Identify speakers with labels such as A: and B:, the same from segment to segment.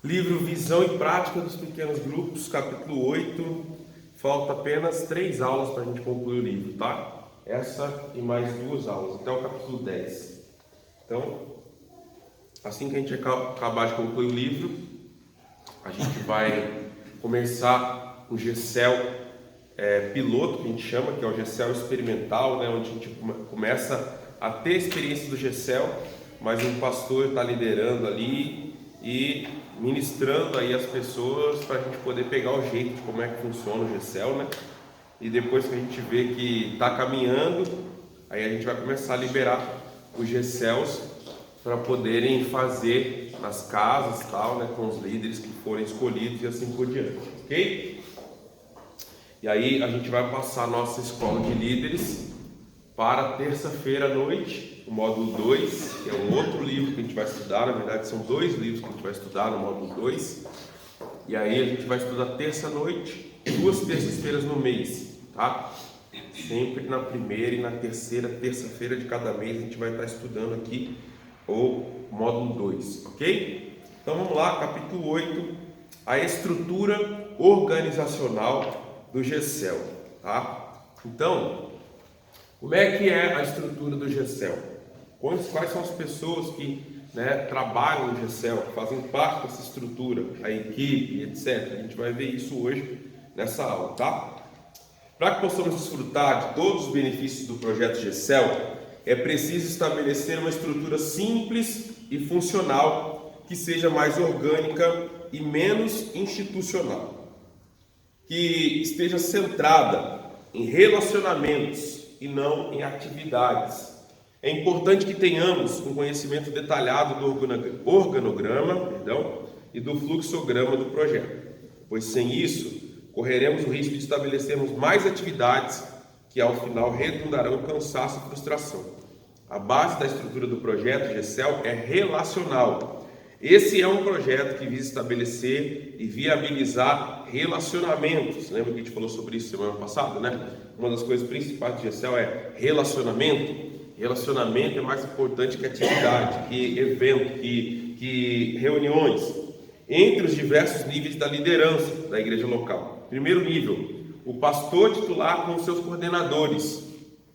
A: Livro Visão e Prática dos Pequenos Grupos, capítulo 8. Falta apenas 3 aulas para a gente concluir o livro, tá? Essa e mais 2 aulas, até o capítulo 10. Então, assim que a gente acabar de concluir o livro, a gente vai começar o GCEL piloto, que a gente chama, que é o GCEL experimental, né? Onde a gente começa a ter experiência do GCEL, mas um pastor está liderando ali e ministrando aí as pessoas para a gente poder pegar o jeito de como é que funciona o GCEL, né? E depois que a gente vê que está caminhando, aí a gente vai começar a liberar os GCELs para poderem fazer nas casas, tal, né? Com os líderes que forem escolhidos e assim por diante, ok? E aí a gente vai passar a nossa escola de líderes para terça-feira à noite, o módulo 2, que é um outro livro que a gente vai estudar. Na verdade são 2 livros que a gente vai estudar no módulo 2. E aí a gente vai estudar terça-noite, 2 terças-feiras no mês, tá? Sempre na primeira e na terceira terça-feira de cada mês a gente vai estar estudando aqui o módulo 2, ok? Então vamos lá, capítulo 8, a estrutura organizacional do GCEL, tá? Então, como é que é a estrutura do GCEL? Quais são as pessoas que trabalham no GCEL, que fazem parte dessa estrutura, a equipe, etc. A gente vai ver isso hoje nessa aula, tá? Para que possamos desfrutar de todos os benefícios do projeto GCEL, é preciso estabelecer uma estrutura simples e funcional que seja mais orgânica e menos institucional, que esteja centrada em relacionamentos e não em atividades. É importante que tenhamos um conhecimento detalhado do organograma e do fluxograma do projeto, pois sem isso, correremos o risco de estabelecermos mais atividades que ao final redundarão em cansaço e frustração. A base da estrutura do projeto GCEL é relacional. Esse é um projeto que visa estabelecer e viabilizar relacionamentos. Lembra que a gente falou sobre isso semana passada, né? Uma das coisas principais do GCEL é relacionamento. Relacionamento é mais importante que atividade, que evento, que reuniões, entre os diversos níveis da liderança da igreja local. Primeiro nível, o pastor titular com os seus coordenadores.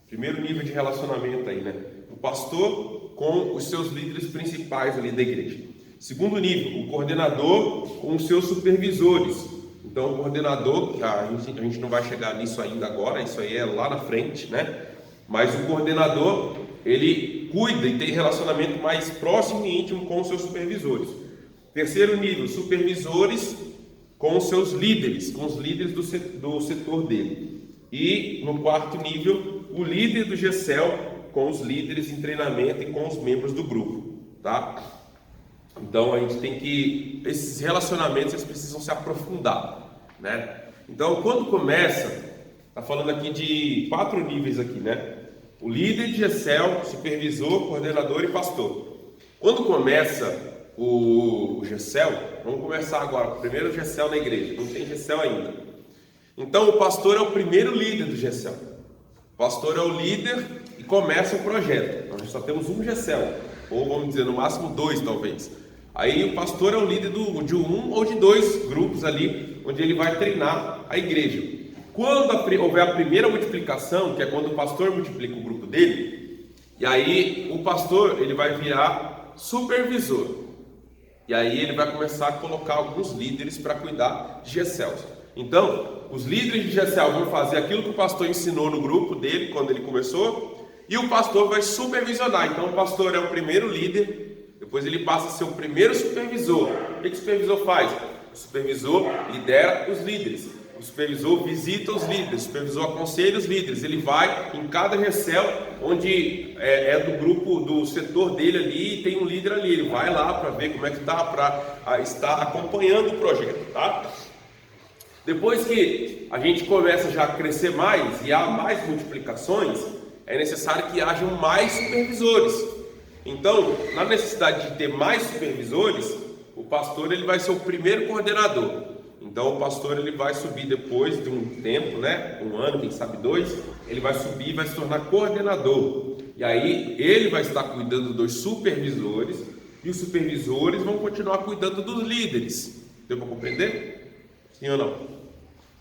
A: Primeiro nível de relacionamento aí, né? O pastor com os seus líderes principais ali da igreja. Segundo nível, o coordenador com os seus supervisores. Então, o coordenador, a gente não vai chegar nisso ainda agora, isso aí é lá na frente, né? Mas o coordenador, ele cuida e tem relacionamento mais próximo e íntimo com os seus supervisores. Terceiro nível, supervisores com os seus líderes, com os líderes do setor dele. E no quarto nível, o líder do GCEL com os líderes em treinamento e com os membros do grupo, tá? Então a gente tem que, esses relacionamentos eles precisam se aprofundar, né? Então quando começa, tá falando aqui de 4 níveis aqui, né? O líder de GCEL, supervisor, coordenador e pastor. Quando começa o GCEL, vamos começar agora, primeiro o GCEL na igreja, não tem GCEL ainda. Então o pastor é o primeiro líder do GCEL. O pastor é o líder e começa o projeto. Nós só temos um GCEL, ou vamos dizer no máximo 2 talvez. Aí o pastor é o líder de 1 ou de 2 grupos ali, onde ele vai treinar a igreja. Quando houver a primeira multiplicação, que é quando o pastor multiplica o grupo dele, e aí o pastor ele vai virar supervisor. E aí ele vai começar a colocar alguns líderes para cuidar de GCELs. Então, os líderes de GCEL vão fazer aquilo que o pastor ensinou no grupo dele quando ele começou, e o pastor vai supervisionar. Então o pastor é o primeiro líder, depois ele passa a ser o primeiro supervisor. O que o supervisor faz? O supervisor lidera os líderes. O supervisor visita os líderes, o supervisor aconselha os líderes. Ele vai em cada GCEL onde é do grupo, do setor dele ali, e tem um líder ali. Ele vai lá para ver como é que está, para estar acompanhando o projeto, tá? Depois que a gente começa já a crescer mais e há mais multiplicações, é necessário que hajam mais supervisores. Então, na necessidade de ter mais supervisores, o pastor ele vai ser o primeiro coordenador. Então o pastor ele vai subir depois de um tempo, né? 1 ano, quem sabe 2, ele vai subir e vai se tornar coordenador. E aí ele vai estar cuidando dos supervisores e os supervisores vão continuar cuidando dos líderes. Deu para compreender? Sim ou não?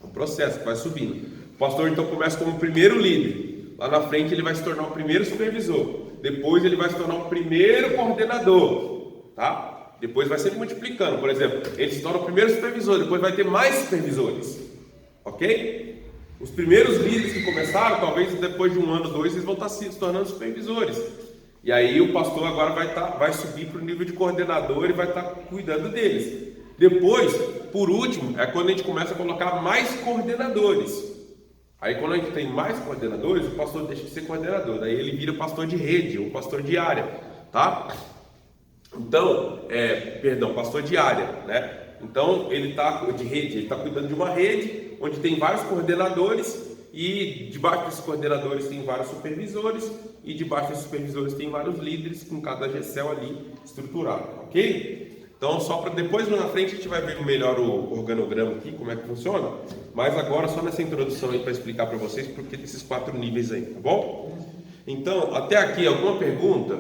A: É um processo que vai subindo. O pastor então começa como o primeiro líder. Lá na frente ele vai se tornar o primeiro supervisor. Depois ele vai se tornar o primeiro coordenador. Tá? Depois vai sempre multiplicando. Por exemplo, ele se torna o primeiro supervisor. Depois vai ter mais supervisores. Ok? Os primeiros líderes que começaram, talvez depois de 1 ano, 2, eles vão estar se tornando supervisores. E aí o pastor agora vai subir para o nível de coordenador e vai estar cuidando deles. Depois, por último, é quando a gente começa a colocar mais coordenadores. Aí quando a gente tem mais coordenadores, o pastor deixa de ser coordenador. Daí ele vira pastor de rede ou pastor de área, tá? Então, pastor de área, né? Então ele está de rede, ele está cuidando de uma rede onde tem vários coordenadores e debaixo desses coordenadores tem vários supervisores e debaixo desses supervisores tem vários líderes com cada GECEL ali estruturado, ok? Então só para depois na frente a gente vai ver melhor o organograma aqui, como é que funciona, mas agora só nessa introdução aí para explicar para vocês porque tem esses 4 níveis aí, tá bom? Então, até aqui alguma pergunta?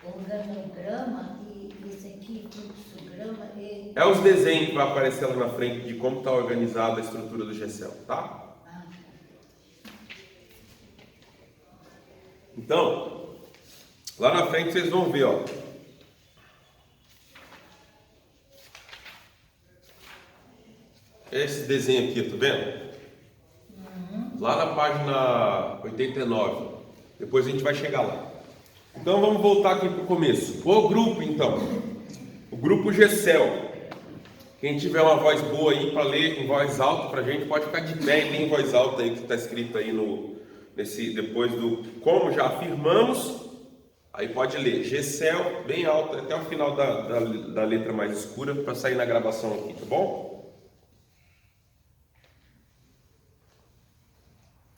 B: Organograma e esse aqui, fluxograma e...
A: É os desenhos que vai aparecer lá na frente de como está organizada a estrutura do GECEL, tá? Então, lá na frente vocês vão ver, ó. Esse desenho aqui, tá vendo? Lá na página 89. Depois a gente vai chegar lá. Então vamos voltar aqui para o começo. O grupo, então. O grupo GECEL. Quem tiver uma voz boa aí para ler em voz alta para a gente, pode ficar de pé e ler em voz alta aí que está escrito aí depois do como já afirmamos. Aí pode ler GECEL bem alto até o final da letra mais escura para sair na gravação aqui, tá bom?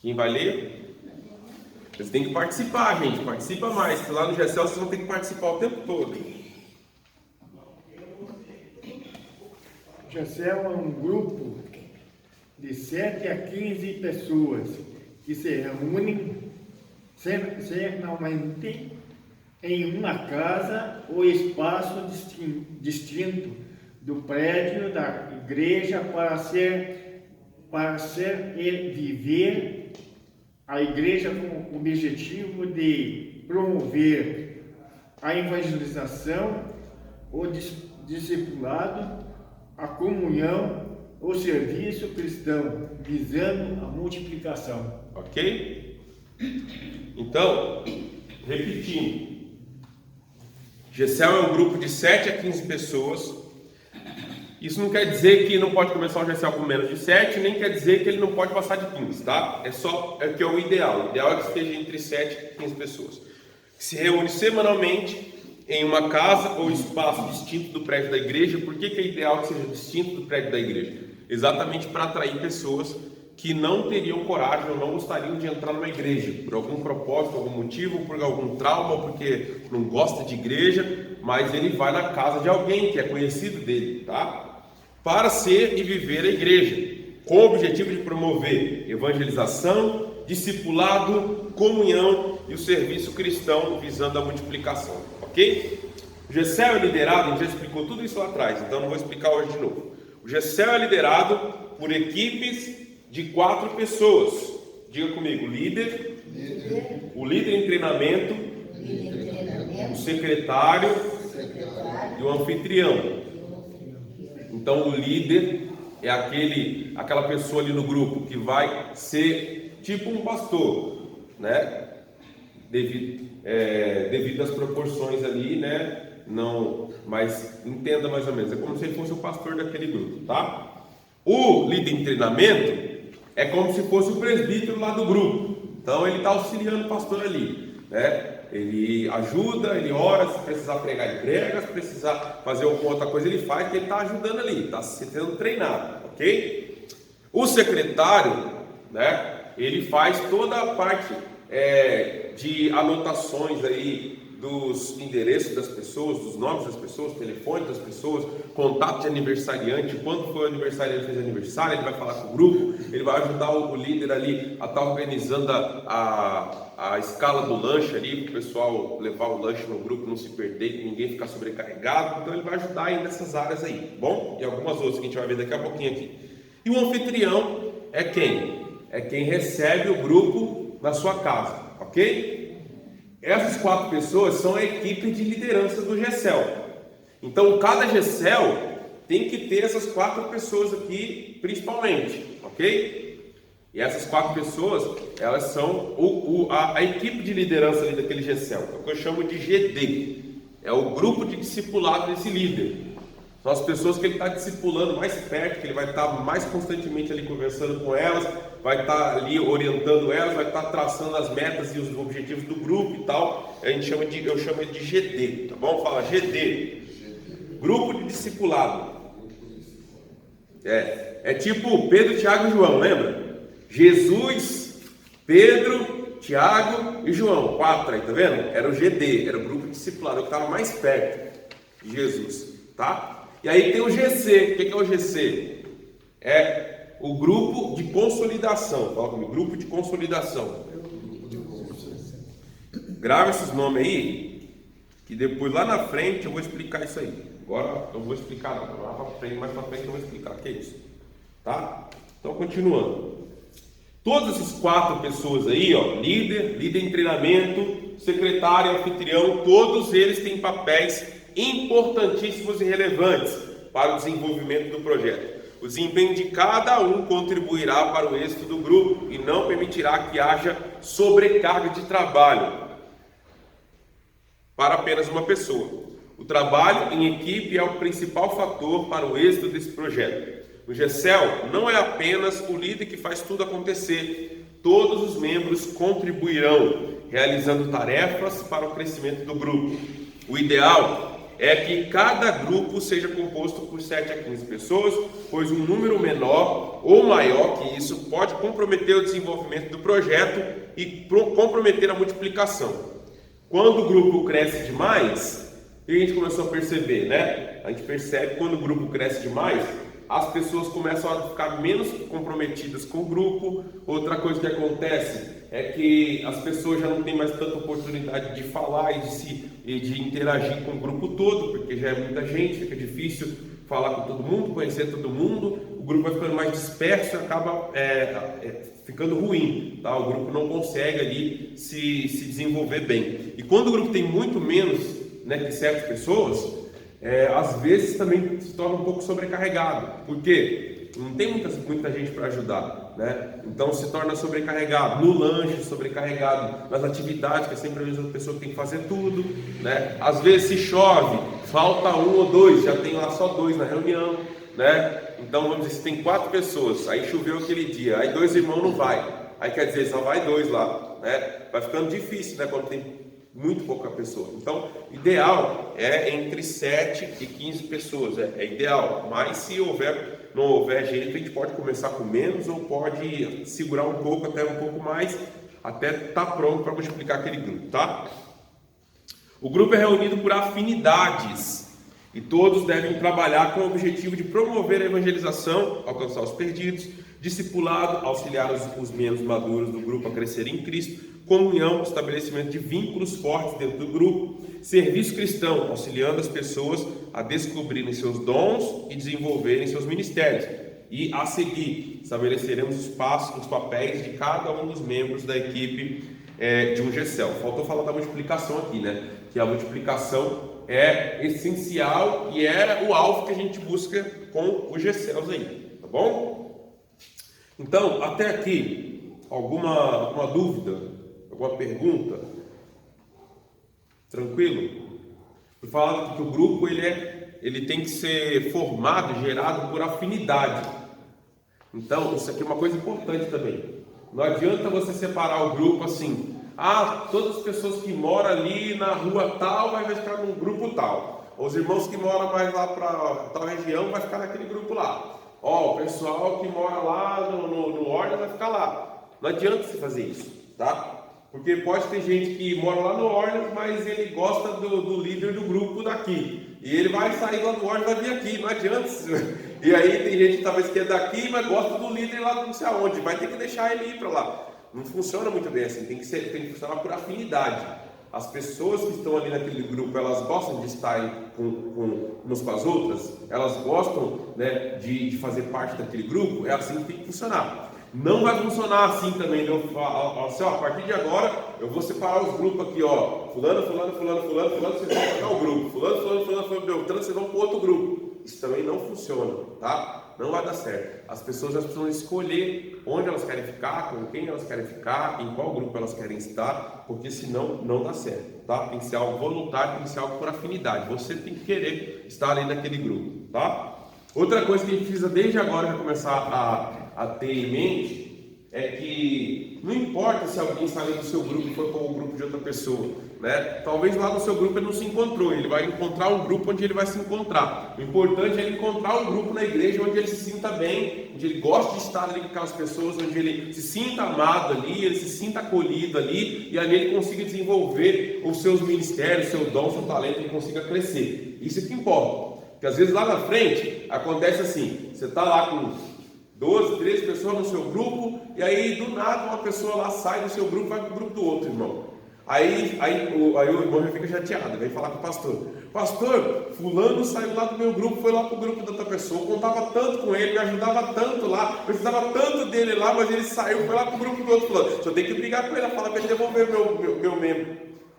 A: Quem vai ler? Vocês têm que participar, gente. Participa mais, porque lá no GECEL vocês vão ter que participar o tempo todo.
C: GECEL é um grupo de 7 a 15 pessoas que se reúnem semanalmente em uma casa ou espaço distinto do prédio da igreja para ser e viver a igreja com o objetivo de promover a evangelização, o discipulado, a comunhão, o serviço cristão, visando a multiplicação.
A: Ok? Então, repetindo. GECEL é um grupo de 7 a 15 pessoas. Isso não quer dizer que não pode começar um GECEL com menos de 7, nem quer dizer que ele não pode passar de 15, tá? É que é o ideal. O ideal é que esteja entre 7 e 15 pessoas. Que se reúne semanalmente em uma casa ou espaço distinto do prédio da igreja. Por que é ideal que seja distinto do prédio da igreja? Exatamente para atrair pessoas que não teriam coragem ou não gostariam de entrar numa igreja, por algum propósito, algum motivo, por algum trauma, ou porque não gosta de igreja, mas ele vai na casa de alguém que é conhecido dele, tá? Para ser e viver a igreja, com o objetivo de promover evangelização, discipulado, comunhão e o serviço cristão visando a multiplicação, ok? O GECEL é liderado, a gente já explicou tudo isso lá atrás, então não vou explicar hoje de novo. O GECEL é liderado por equipes de 4 pessoas. Diga comigo, o líder em treinamento, o secretário e o anfitrião. Então o líder é aquela pessoa ali no grupo que vai ser tipo um pastor, né? Devido às proporções ali, né? Não, mas entenda mais ou menos, é como se ele fosse o pastor daquele grupo, tá? O líder em treinamento é como se fosse o presbítero lá do grupo. Então ele está auxiliando o pastor ali, né? Ele ajuda, ele ora, se precisar pregar, ele prega, se precisar fazer alguma outra coisa, ele faz, porque ele está ajudando ali, está sendo treinado, ok? O secretário, né? Ele faz toda a parte de anotações aí, dos endereços das pessoas, dos nomes das pessoas, telefone das pessoas, contato de aniversariante, quando foi o aniversariante fez aniversário, ele vai falar com o grupo, ele vai ajudar o líder ali a estar organizando a escala do lanche ali, para o pessoal levar o lanche no grupo, não se perder, que ninguém ficar sobrecarregado. Então ele vai ajudar aí nessas áreas aí, bom? E algumas outras que a gente vai ver daqui a pouquinho aqui. E o anfitrião é quem? É quem recebe o grupo na sua casa, ok? Essas 4 pessoas são a equipe de liderança do GECEL. Então, cada GECEL tem que ter essas 4 pessoas aqui, principalmente, ok? E essas 4 pessoas, elas são a equipe de liderança ali daquele GECEL, é o que eu chamo de GD. É o grupo de discipulado desse líder. São as pessoas que ele está discipulando mais perto, que ele vai estar mais constantemente ali conversando com elas, vai estar ali orientando elas, vai estar traçando as metas e os objetivos do grupo e tal. Eu chamo de GD, tá bom? Fala GD, grupo de discipulado. É tipo Pedro, Tiago e João, lembra? Jesus, Pedro, Tiago e João, 4 aí, tá vendo? Era o GD, era o grupo de discipulado, que estava mais perto de Jesus, tá? E aí tem o GC. O que é o GC? É o grupo de consolidação. Fala comigo, grupo de consolidação. Grava esses nomes aí, que depois lá na frente eu vou explicar isso aí. Agora eu vou explicar, não. Lá pra frente, mais pra frente eu vou explicar. O que é isso? Tá? Então, continuando. Todas essas 4 pessoas aí, ó, líder em treinamento, secretário, anfitrião, todos eles têm papéis importantíssimos e relevantes para o desenvolvimento do projeto. O desempenho de cada um contribuirá para o êxito do grupo e não permitirá que haja sobrecarga de trabalho para apenas uma pessoa. O trabalho em equipe é o principal fator para o êxito desse projeto. O GECEL não é apenas o líder que faz tudo acontecer. Todos os membros contribuirão, realizando tarefas para o crescimento do grupo. O ideal é que cada grupo seja composto por 7 a 15 pessoas, pois um número menor ou maior que isso pode comprometer o desenvolvimento do projeto e comprometer a multiplicação. Quando o grupo cresce demais, o que a gente começou a perceber, né? A gente percebe que quando o grupo cresce demais, as pessoas começam a ficar menos comprometidas com o grupo. Outra coisa que acontece é que as pessoas já não têm mais tanta oportunidade de falar e de interagir com o grupo todo, porque já é muita gente, fica difícil falar com todo mundo, conhecer todo mundo, o grupo vai ficando mais disperso e acaba ficando ruim, tá? O grupo não consegue ali se desenvolver bem. E quando o grupo tem muito menos, né, que 7 pessoas, às vezes também se torna um pouco sobrecarregado. Por quê? Não tem muita gente para ajudar, né? Então se torna sobrecarregado no lanche, sobrecarregado nas atividades, que é sempre a mesma pessoa que tem que fazer tudo, né? Às vezes se chove, falta 1 ou 2, já tem lá só 2 na reunião, né? Então vamos dizer, se tem 4 pessoas, aí choveu aquele dia, aí 2 irmãos não vai, aí quer dizer, só vai 2 lá, né? Vai ficando difícil, né? Quando tem muito pouca pessoa. Então, ideal é entre 7 e 15 pessoas, é ideal. Mas se não houver jeito, a gente pode começar com menos ou pode segurar um pouco, até um pouco mais, até estar pronto para multiplicar aquele grupo, tá? O grupo é reunido por afinidades e todos devem trabalhar com o objetivo de promover a evangelização, alcançar os perdidos, discipulado, auxiliar os menos maduros do grupo a crescerem em Cristo, comunhão, estabelecimento de vínculos fortes dentro do grupo, serviço cristão, auxiliando as pessoas a descobrirem seus dons e desenvolverem seus ministérios. E a seguir, estabeleceremos os papéis de cada um dos membros da equipe de um GECEL. Faltou falar da multiplicação aqui, né? Que a multiplicação é essencial e é o alvo que a gente busca com os GECELs aí, tá bom? Então, até aqui, alguma dúvida? Alguma pergunta? Tranquilo? Por falar que o grupo ele tem que ser formado, gerado por afinidade. Então, isso aqui é uma coisa importante também. Não adianta você separar o grupo assim. Todas as pessoas que moram ali na rua tal vai ficar num grupo tal. Os irmãos que moram mais lá para tal região vai ficar naquele grupo lá. O pessoal que mora lá no Ordem vai ficar lá. Não adianta você fazer isso, tá? Porque pode ter gente que mora lá no Orleans, mas ele gosta do líder do grupo daqui. E ele vai sair lá do Orleans e vai vir aqui, não adianta. E aí tem gente talvez que é daqui, mas gosta do líder lá não sei aonde. Vai ter que deixar ele ir para lá. Não funciona muito bem assim, tem que funcionar por afinidade. As pessoas que estão ali naquele grupo, elas gostam de estar umas com as outras, elas gostam, né, de fazer parte daquele grupo, é assim que tem que funcionar. Não vai funcionar assim também, não. Assim, ó, a partir de agora eu vou separar os grupos aqui, ó. Fulano, vocês vão para o grupo. Fulano, Beltrano, vocês vão para o outro grupo. Isso também não funciona, tá? Não vai dar certo. As pessoas precisam escolher onde elas querem ficar, com quem elas querem ficar, em qual grupo elas querem estar, porque senão não dá certo, tá? Tem que ser algo voluntário, tem que ser algo por afinidade. Você tem que querer estar ali naquele grupo, tá? Outra coisa que a gente precisa desde agora já começar a ter em mente é que não importa se alguém saiu do seu grupo e foi para o grupo de outra pessoa, né? Talvez lá no seu grupo ele não se encontrou, ele vai encontrar um grupo onde ele vai se encontrar. O importante é ele encontrar um grupo na igreja onde ele se sinta bem, onde ele goste de estar ali com aquelas pessoas, onde ele se sinta amado ali, ele se sinta acolhido ali, e ali ele consiga desenvolver os seus ministérios, seu dom, seu talento, ele consiga crescer. Isso é que importa. Porque às vezes lá na frente acontece assim, você está lá com 12, 13 pessoas no seu grupo, e aí do nada uma pessoa lá sai do seu grupo e vai para o grupo do outro, irmão. Aí o irmão já fica chateado, vem falar com o pastor. Pastor, fulano saiu lá do meu grupo, foi lá para o grupo da outra pessoa, eu contava tanto com ele, me ajudava tanto lá, precisava tanto dele lá, mas ele saiu, foi lá para o grupo do outro fulano. Só tem que brigar com ele, falar para ele devolver meu membro.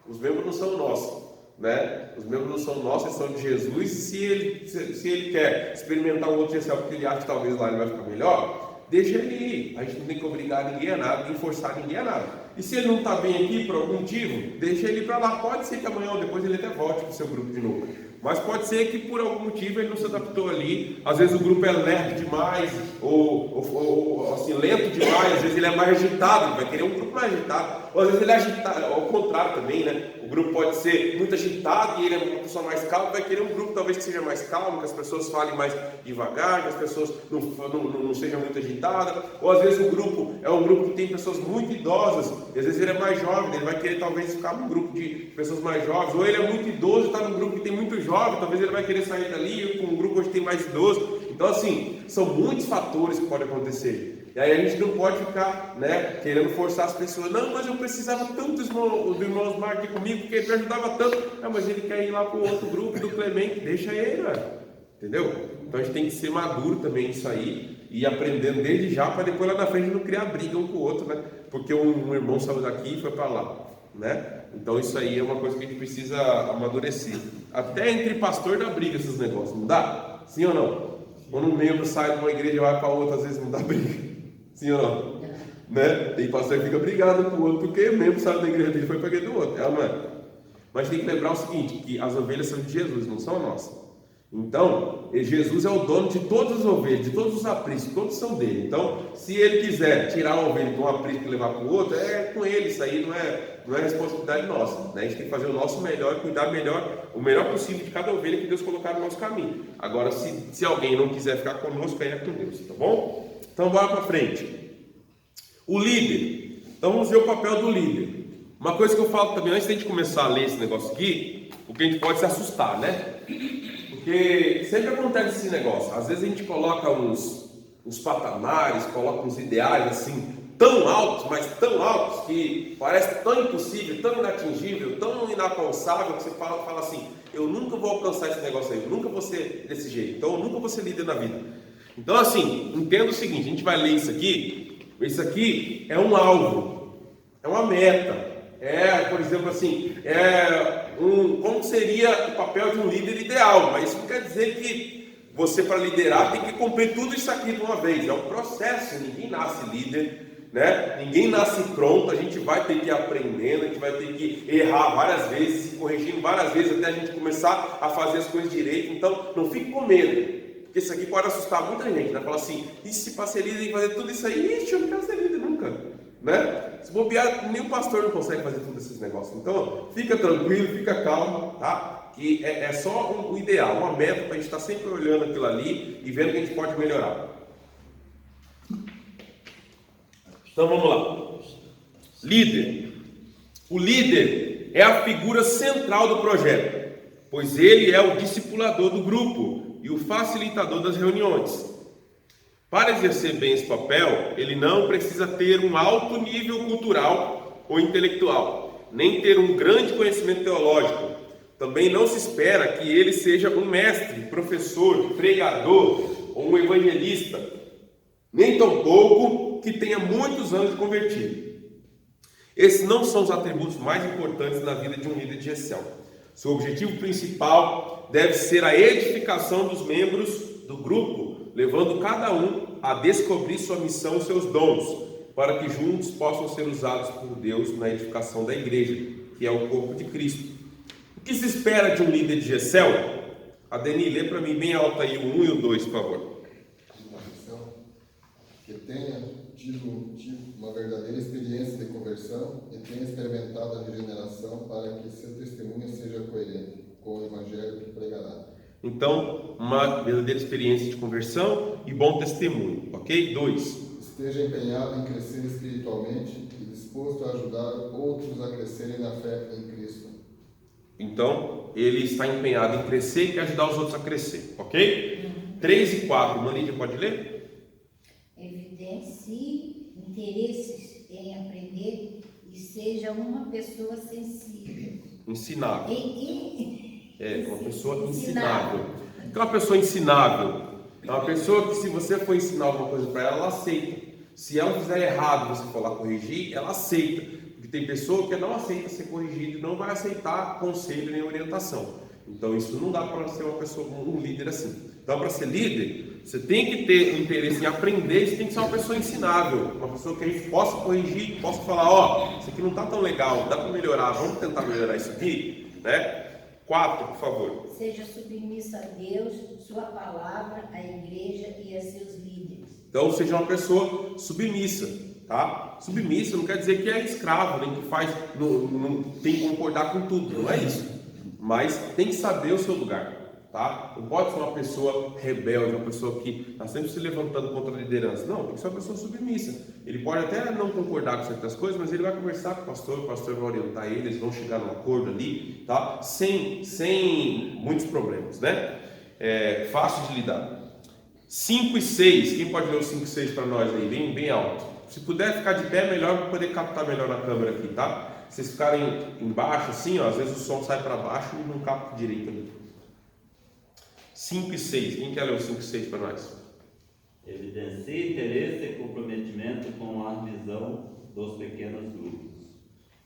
A: Os membros não são nossos, né? Os membros não são nossos, eles são de Jesus. E se ele quer experimentar um outro GCL porque ele acha que talvez lá ele vai ficar melhor, deixa ele ir. A gente não tem que obrigar ninguém a nada, nem forçar ninguém a nada. E se ele não está bem aqui por algum motivo, deixa ele ir para lá. Pode ser que amanhã ou depois ele até volte para o seu grupo de novo. Mas pode ser que por algum motivo ele não se adaptou ali. Às vezes o grupo é leve demais, ou assim, lento demais. Às vezes ele é mais agitado, ele vai querer um grupo mais agitado. Ou às vezes ele é agitado, ao contrário também, né? O grupo pode ser muito agitado e ele é uma pessoa mais calma, vai querer um grupo talvez que seja mais calmo, que as pessoas falem mais devagar, que as pessoas não sejam muito agitadas. Ou às vezes o grupo é um grupo que tem pessoas muito idosas, e às vezes ele é mais jovem, ele vai querer talvez ficar num grupo de pessoas mais jovens. Ou ele é muito idoso e está num grupo que tem muito jovem, talvez ele vai querer sair dali com um grupo onde tem mais idoso. Então assim, são muitos fatores que podem acontecer. E aí a gente não pode ficar, né, querendo forçar as pessoas. Não, mas eu precisava tanto do irmão Osmar aqui comigo, porque ele me ajudava tanto. Não, mas ele quer ir lá para o outro grupo do Clemente, deixa ele, velho. Entendeu? Então a gente tem que ser maduro também nisso aí, e aprendendo desde já, para depois lá na frente não criar briga um com o outro, né? Porque um irmão saiu daqui e foi para lá, né? Então isso aí é uma coisa que a gente precisa amadurecer. Até entre pastor dá briga esses negócios, não dá? Sim ou não? Quando um membro sai de uma igreja e vai para outra, às vezes não dá briga. Sim ou não? Né? Tem pastor que fica brigado com o outro, porque o membro saiu da igreja dele e foi para a igreja do outro. É, não é? Mas tem que lembrar o seguinte, que as ovelhas são de Jesus, não são nossas. Então, Jesus é o dono de todas as ovelhas, de todos os apriscos, todos são dele. Então, se ele quiser tirar a ovelha de um aprisco e levar para o outro, é com ele, isso aí não é responsabilidade nossa, né? A gente tem que fazer o nosso melhor e cuidar o melhor possível de cada ovelha que Deus colocar no nosso caminho. Agora, se alguém não quiser ficar conosco, aí é com Deus, tá bom? Então, bora para frente. O líder. Então, vamos ver o papel do líder. Uma coisa que eu falo também, antes de a gente começar a ler esse negócio aqui, porque a gente pode se assustar, né? Porque sempre acontece esse negócio. Às vezes a gente coloca uns patamares, coloca uns ideais assim, tão altos, mas tão altos, que parece tão impossível, tão inatingível, tão inalcançável, que você fala assim, eu nunca vou alcançar esse negócio aí, eu nunca vou ser desse jeito, então eu nunca vou ser líder na vida. Então assim, entenda o seguinte, a gente vai ler isso aqui é um alvo, é uma meta. Por exemplo, assim, como seria o papel de um líder ideal, mas isso não quer dizer que você, para liderar, tem que cumprir tudo isso aqui de uma vez. É um processo, ninguém nasce líder, né? Ninguém nasce pronto, a gente vai ter que ir aprendendo, a gente vai ter que errar várias vezes, se corrigindo várias vezes, até a gente começar a fazer as coisas direito. Então, não fique com medo, porque isso aqui pode assustar muita gente, né? Falar assim, e se para ser líder e fazer tudo isso aí, eu não quero ser líder nunca, né? Se bobear, nem o pastor não consegue fazer todos esses negócios. Então, fica tranquilo, fica calmo, tá? Que é só o ideal, uma meta para a gente estar sempre olhando aquilo ali e vendo que a gente pode melhorar. Então, vamos lá. Líder. O líder é a figura central do projeto, pois ele é o discipulador do grupo e o facilitador das reuniões. Para exercer bem esse papel, ele não precisa ter um alto nível cultural ou intelectual, nem ter um grande conhecimento teológico. Também não se espera que ele seja um mestre, professor, pregador ou um evangelista, nem tampouco que tenha muitos anos de convertido. Esses não são os atributos mais importantes na vida de um líder de GECEL. Seu objetivo principal deve ser a edificação dos membros do grupo, levando cada um a descobrir sua missão e seus dons, para que juntos possam ser usados por Deus na edificação da igreja, que é o corpo de Cristo. O que se espera de um líder de GECEL? A Deni, lê para mim bem alto aí o 1 e o 2, por favor.
D: Que tenha tido uma verdadeira experiência de conversão e tenha experimentado a regeneração para que seu testemunho seja coerente com o evangelho que pregará.
A: Então, uma verdadeira experiência de conversão e bom testemunho, ok? 2.
D: Esteja empenhado em crescer espiritualmente e disposto a ajudar outros a crescerem na fé em Cristo.
A: Então, ele está empenhado em crescer e quer ajudar os outros a crescer, ok? 3 e 4, Marília, pode ler?
B: Evidencie interesses em aprender e seja uma pessoa sensível.
A: Ensinável. Uma pessoa
B: Ensinável.
A: ensinável. Então, uma pessoa ensinável é uma pessoa que, se você for ensinar alguma coisa para ela, ela aceita. Se ela fizer errado, você for lá corrigir, ela aceita. Porque tem pessoa que não aceita ser corrigida e não vai aceitar conselho nem orientação. Então, isso não dá para ser uma pessoa, um líder assim. Então, para ser líder, você tem que ter interesse em aprender, você tem que ser uma pessoa ensinável, uma pessoa que a gente possa corrigir, possa falar, ó, isso aqui não está tão legal, dá para melhorar, vamos tentar melhorar isso aqui, né? 4, por favor.
B: Seja submissa a Deus, sua palavra, à igreja e a seus líderes.
A: Então, seja uma pessoa submissa, tá? Submissa não quer dizer que é escravo, nem que não tem que concordar com tudo, não é isso. Mas tem que saber o seu lugar, tá? Não pode ser uma pessoa rebelde, uma pessoa que está sempre se levantando contra a liderança. Não, tem que ser uma pessoa submissa. Ele pode até não concordar com certas coisas, mas ele vai conversar com o pastor vai orientar ele, eles vão chegar num acordo ali, tá? Sem muitos problemas, né? É fácil de lidar. 5 e 6, quem pode ler o 5 e 6 para nós aí, bem alto? Se puder ficar de pé, melhor para poder captar melhor na câmera aqui, tá? Se vocês ficarem embaixo assim, ó, às vezes o som sai para baixo e não capta direito ali. 5 e 6, quem quer ler o 5 e 6 para nós?
E: Evidencie interesse e comprometimento com a visão dos pequenos grupos.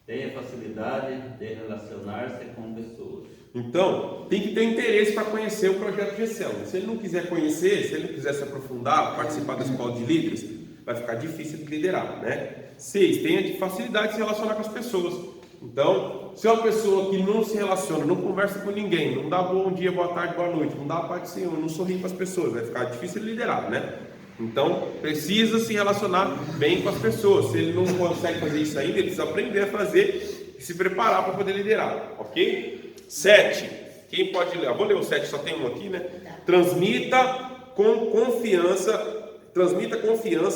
E: Tenha facilidade de relacionar-se com pessoas.
A: Então, tem que ter interesse para conhecer o projeto GECEL. Se ele não quiser conhecer, se ele não quiser se aprofundar, participar da escola de líderes, vai ficar difícil de liderar, né? 6, tenha facilidade de se relacionar com as pessoas. Então, se é uma pessoa que não se relaciona, não conversa com ninguém, não dá bom dia, boa tarde, boa noite, não dá a paz do Senhor, não sorri com as pessoas, vai ficar difícil de liderar, né? Então, precisa se relacionar bem com as pessoas. Se ele não consegue fazer isso ainda, ele precisa aprender a fazer e se preparar para poder liderar, ok? 7, quem pode ler? Vou ler o 7, só tem um aqui, né? Transmita confiança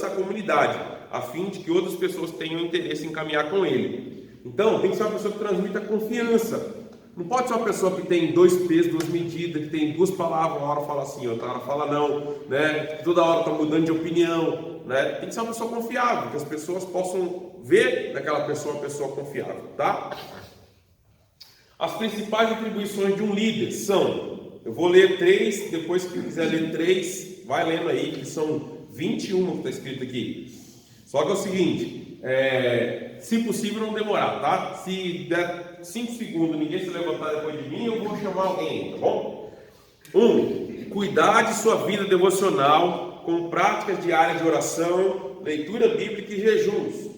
A: à comunidade, a fim de que outras pessoas tenham interesse em caminhar com ele. Então, tem que ser uma pessoa que transmita confiança. Não pode ser uma pessoa que tem 2 pesos, 2 medidas, que tem 2 palavras, uma hora fala assim, outra hora fala não, né? Toda hora está mudando de opinião, né? Tem que ser uma pessoa confiável, que as pessoas possam ver naquela pessoa uma pessoa confiável, tá? As principais atribuições de um líder são, eu vou ler 3, depois que quiser ler 3, vai lendo aí, que são 21 que está escrito aqui. Só que é o seguinte, se possível não demorar, tá? Se der 5 segundos ninguém se levantar depois de mim, eu vou chamar alguém, tá bom? 1. Cuidar de sua vida devocional com práticas diárias de oração, leitura bíblica e jejuns.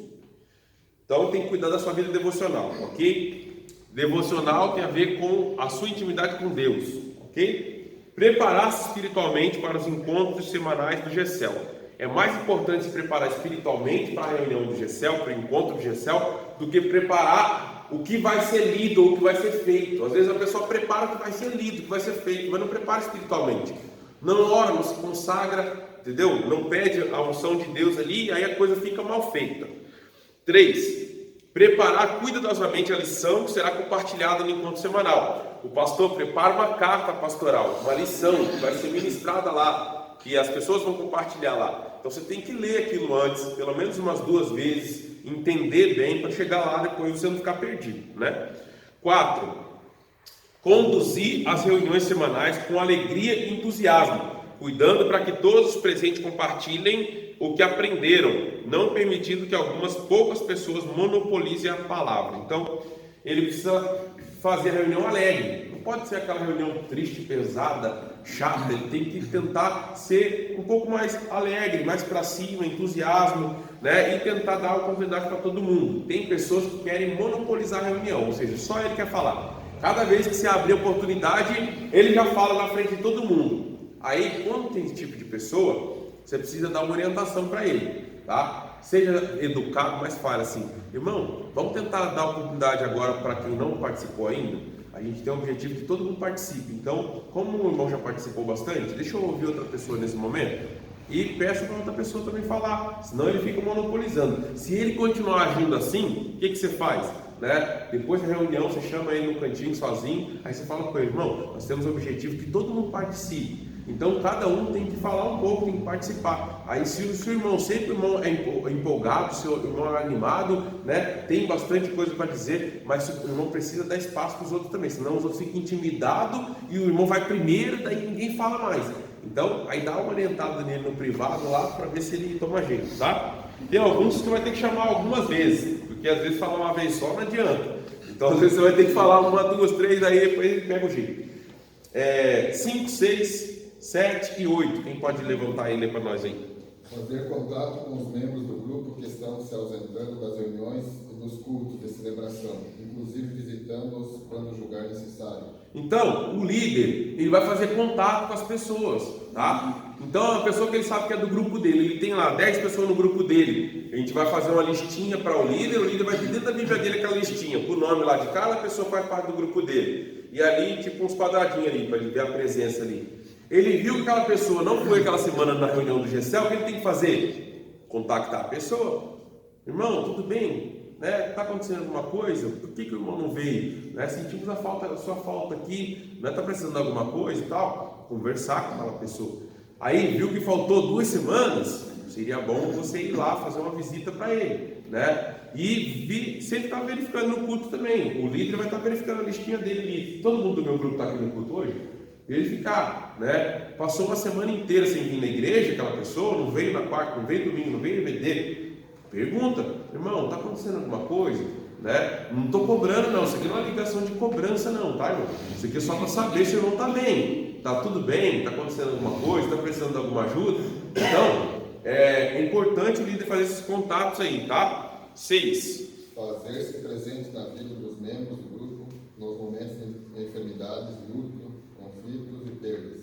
A: Então tem que cuidar da sua vida devocional, ok? Devocional tem a ver com a sua intimidade com Deus, ok? Preparar-se espiritualmente para os encontros semanais do GECEL. É mais importante se preparar espiritualmente para a reunião do GECEL, para o encontro do GECEL, do que preparar o que vai ser lido ou o que vai ser feito. Às vezes a pessoa prepara o que vai ser lido, o que vai ser feito, mas não prepara espiritualmente. Não ora, não se consagra, entendeu? Não pede a unção de Deus ali, aí a coisa fica mal feita. 3. Preparar cuidadosamente a lição que será compartilhada no encontro semanal. O pastor prepara uma carta pastoral, uma lição que vai ser ministrada lá, que as pessoas vão compartilhar lá. Então você tem que ler aquilo antes, pelo menos umas 2 vezes, entender bem para chegar lá depois você não ficar perdido, né? 4. Conduzir as reuniões semanais com alegria e entusiasmo, cuidando para que todos os presentes compartilhem o que aprenderam, não permitindo que algumas poucas pessoas monopolizem a palavra. Então, ele precisa fazer a reunião alegre. Não pode ser aquela reunião triste, pesada, chata. Ele tem que tentar ser um pouco mais alegre, mais para cima, entusiasmo, né? E tentar dar oportunidade para todo mundo. Tem pessoas que querem monopolizar a reunião, ou seja, só ele quer falar. Cada vez que você abrir oportunidade, ele já fala na frente de todo mundo. Aí, quando tem esse tipo de pessoa, você precisa dar uma orientação para ele, tá? Seja educado, mas fale assim: irmão, vamos tentar dar oportunidade agora para quem não participou ainda? A gente tem o objetivo que todo mundo participe. Então, como o irmão já participou bastante, deixa eu ouvir outra pessoa nesse momento e peço para outra pessoa também falar, senão ele fica monopolizando. Se ele continuar agindo assim, o que você faz? Né? Depois da reunião, você chama ele no cantinho sozinho, aí você fala com ele: irmão, nós temos o objetivo que todo mundo participe. Então cada um tem que falar um pouco, tem que participar. Aí se o seu irmão, sempre o irmão é empolgado, o seu irmão é animado, né? Tem bastante coisa para dizer, mas o irmão precisa dar espaço para os outros também, senão os outros ficam intimidados e o irmão vai primeiro, daí ninguém fala mais. Então aí dá uma orientada nele no privado lá para ver se ele toma jeito, tá? Tem alguns que você vai ter que chamar algumas vezes, porque às vezes falar uma vez só não adianta. Então às vezes você vai ter que falar 1, 2, 3, aí depois ele pega o jeito. 5, 6, 7 e 8. Quem pode levantar aí e ler para nós aí?
D: Fazer contato com os membros do grupo que estão se ausentando das reuniões e dos cultos de celebração, inclusive visitando-os quando julgar necessário.
A: Então, o líder, ele vai fazer contato com as pessoas, tá? Então, a pessoa que ele sabe que é do grupo dele, ele tem lá 10 pessoas no grupo dele, a gente vai fazer uma listinha para o líder vai ter dentro da Bíblia dele aquela listinha, com o nome lá de cada pessoa que faz parte do grupo dele. E ali, tipo uns quadradinhos ali, para ele ver a presença ali. Ele viu que aquela pessoa não foi aquela semana na reunião do GCL, o que ele tem que fazer? Contactar a pessoa. Irmão, tudo bem? Está acontecendo alguma coisa? Por que o irmão não veio? Sentimos a sua falta aqui, está precisando de alguma coisa e tal? Conversar com aquela pessoa. Aí viu que faltou 2 semanas, seria bom você ir lá fazer uma visita para ele, né? E sempre está verificando no culto também. O líder vai estar verificando a listinha dele ali. Todo mundo do meu grupo está aqui no culto hoje? Verificar, né? Passou uma semana inteira sem vir na igreja, aquela pessoa, não veio na quarta, não veio domingo, não veio EVD. Pergunta: irmão, está acontecendo alguma coisa? Né? Não estou cobrando não, isso aqui não é uma ligação de cobrança não, tá, irmão? Isso aqui é só para saber se o irmão está bem, está tudo bem, está acontecendo alguma coisa, está precisando de alguma ajuda. Então, é importante o líder fazer esses contatos aí, tá? 6.
D: Fazer-se presente na vida dos membros do grupo, nos momentos de enfermidades, luto, conflitos e perdas.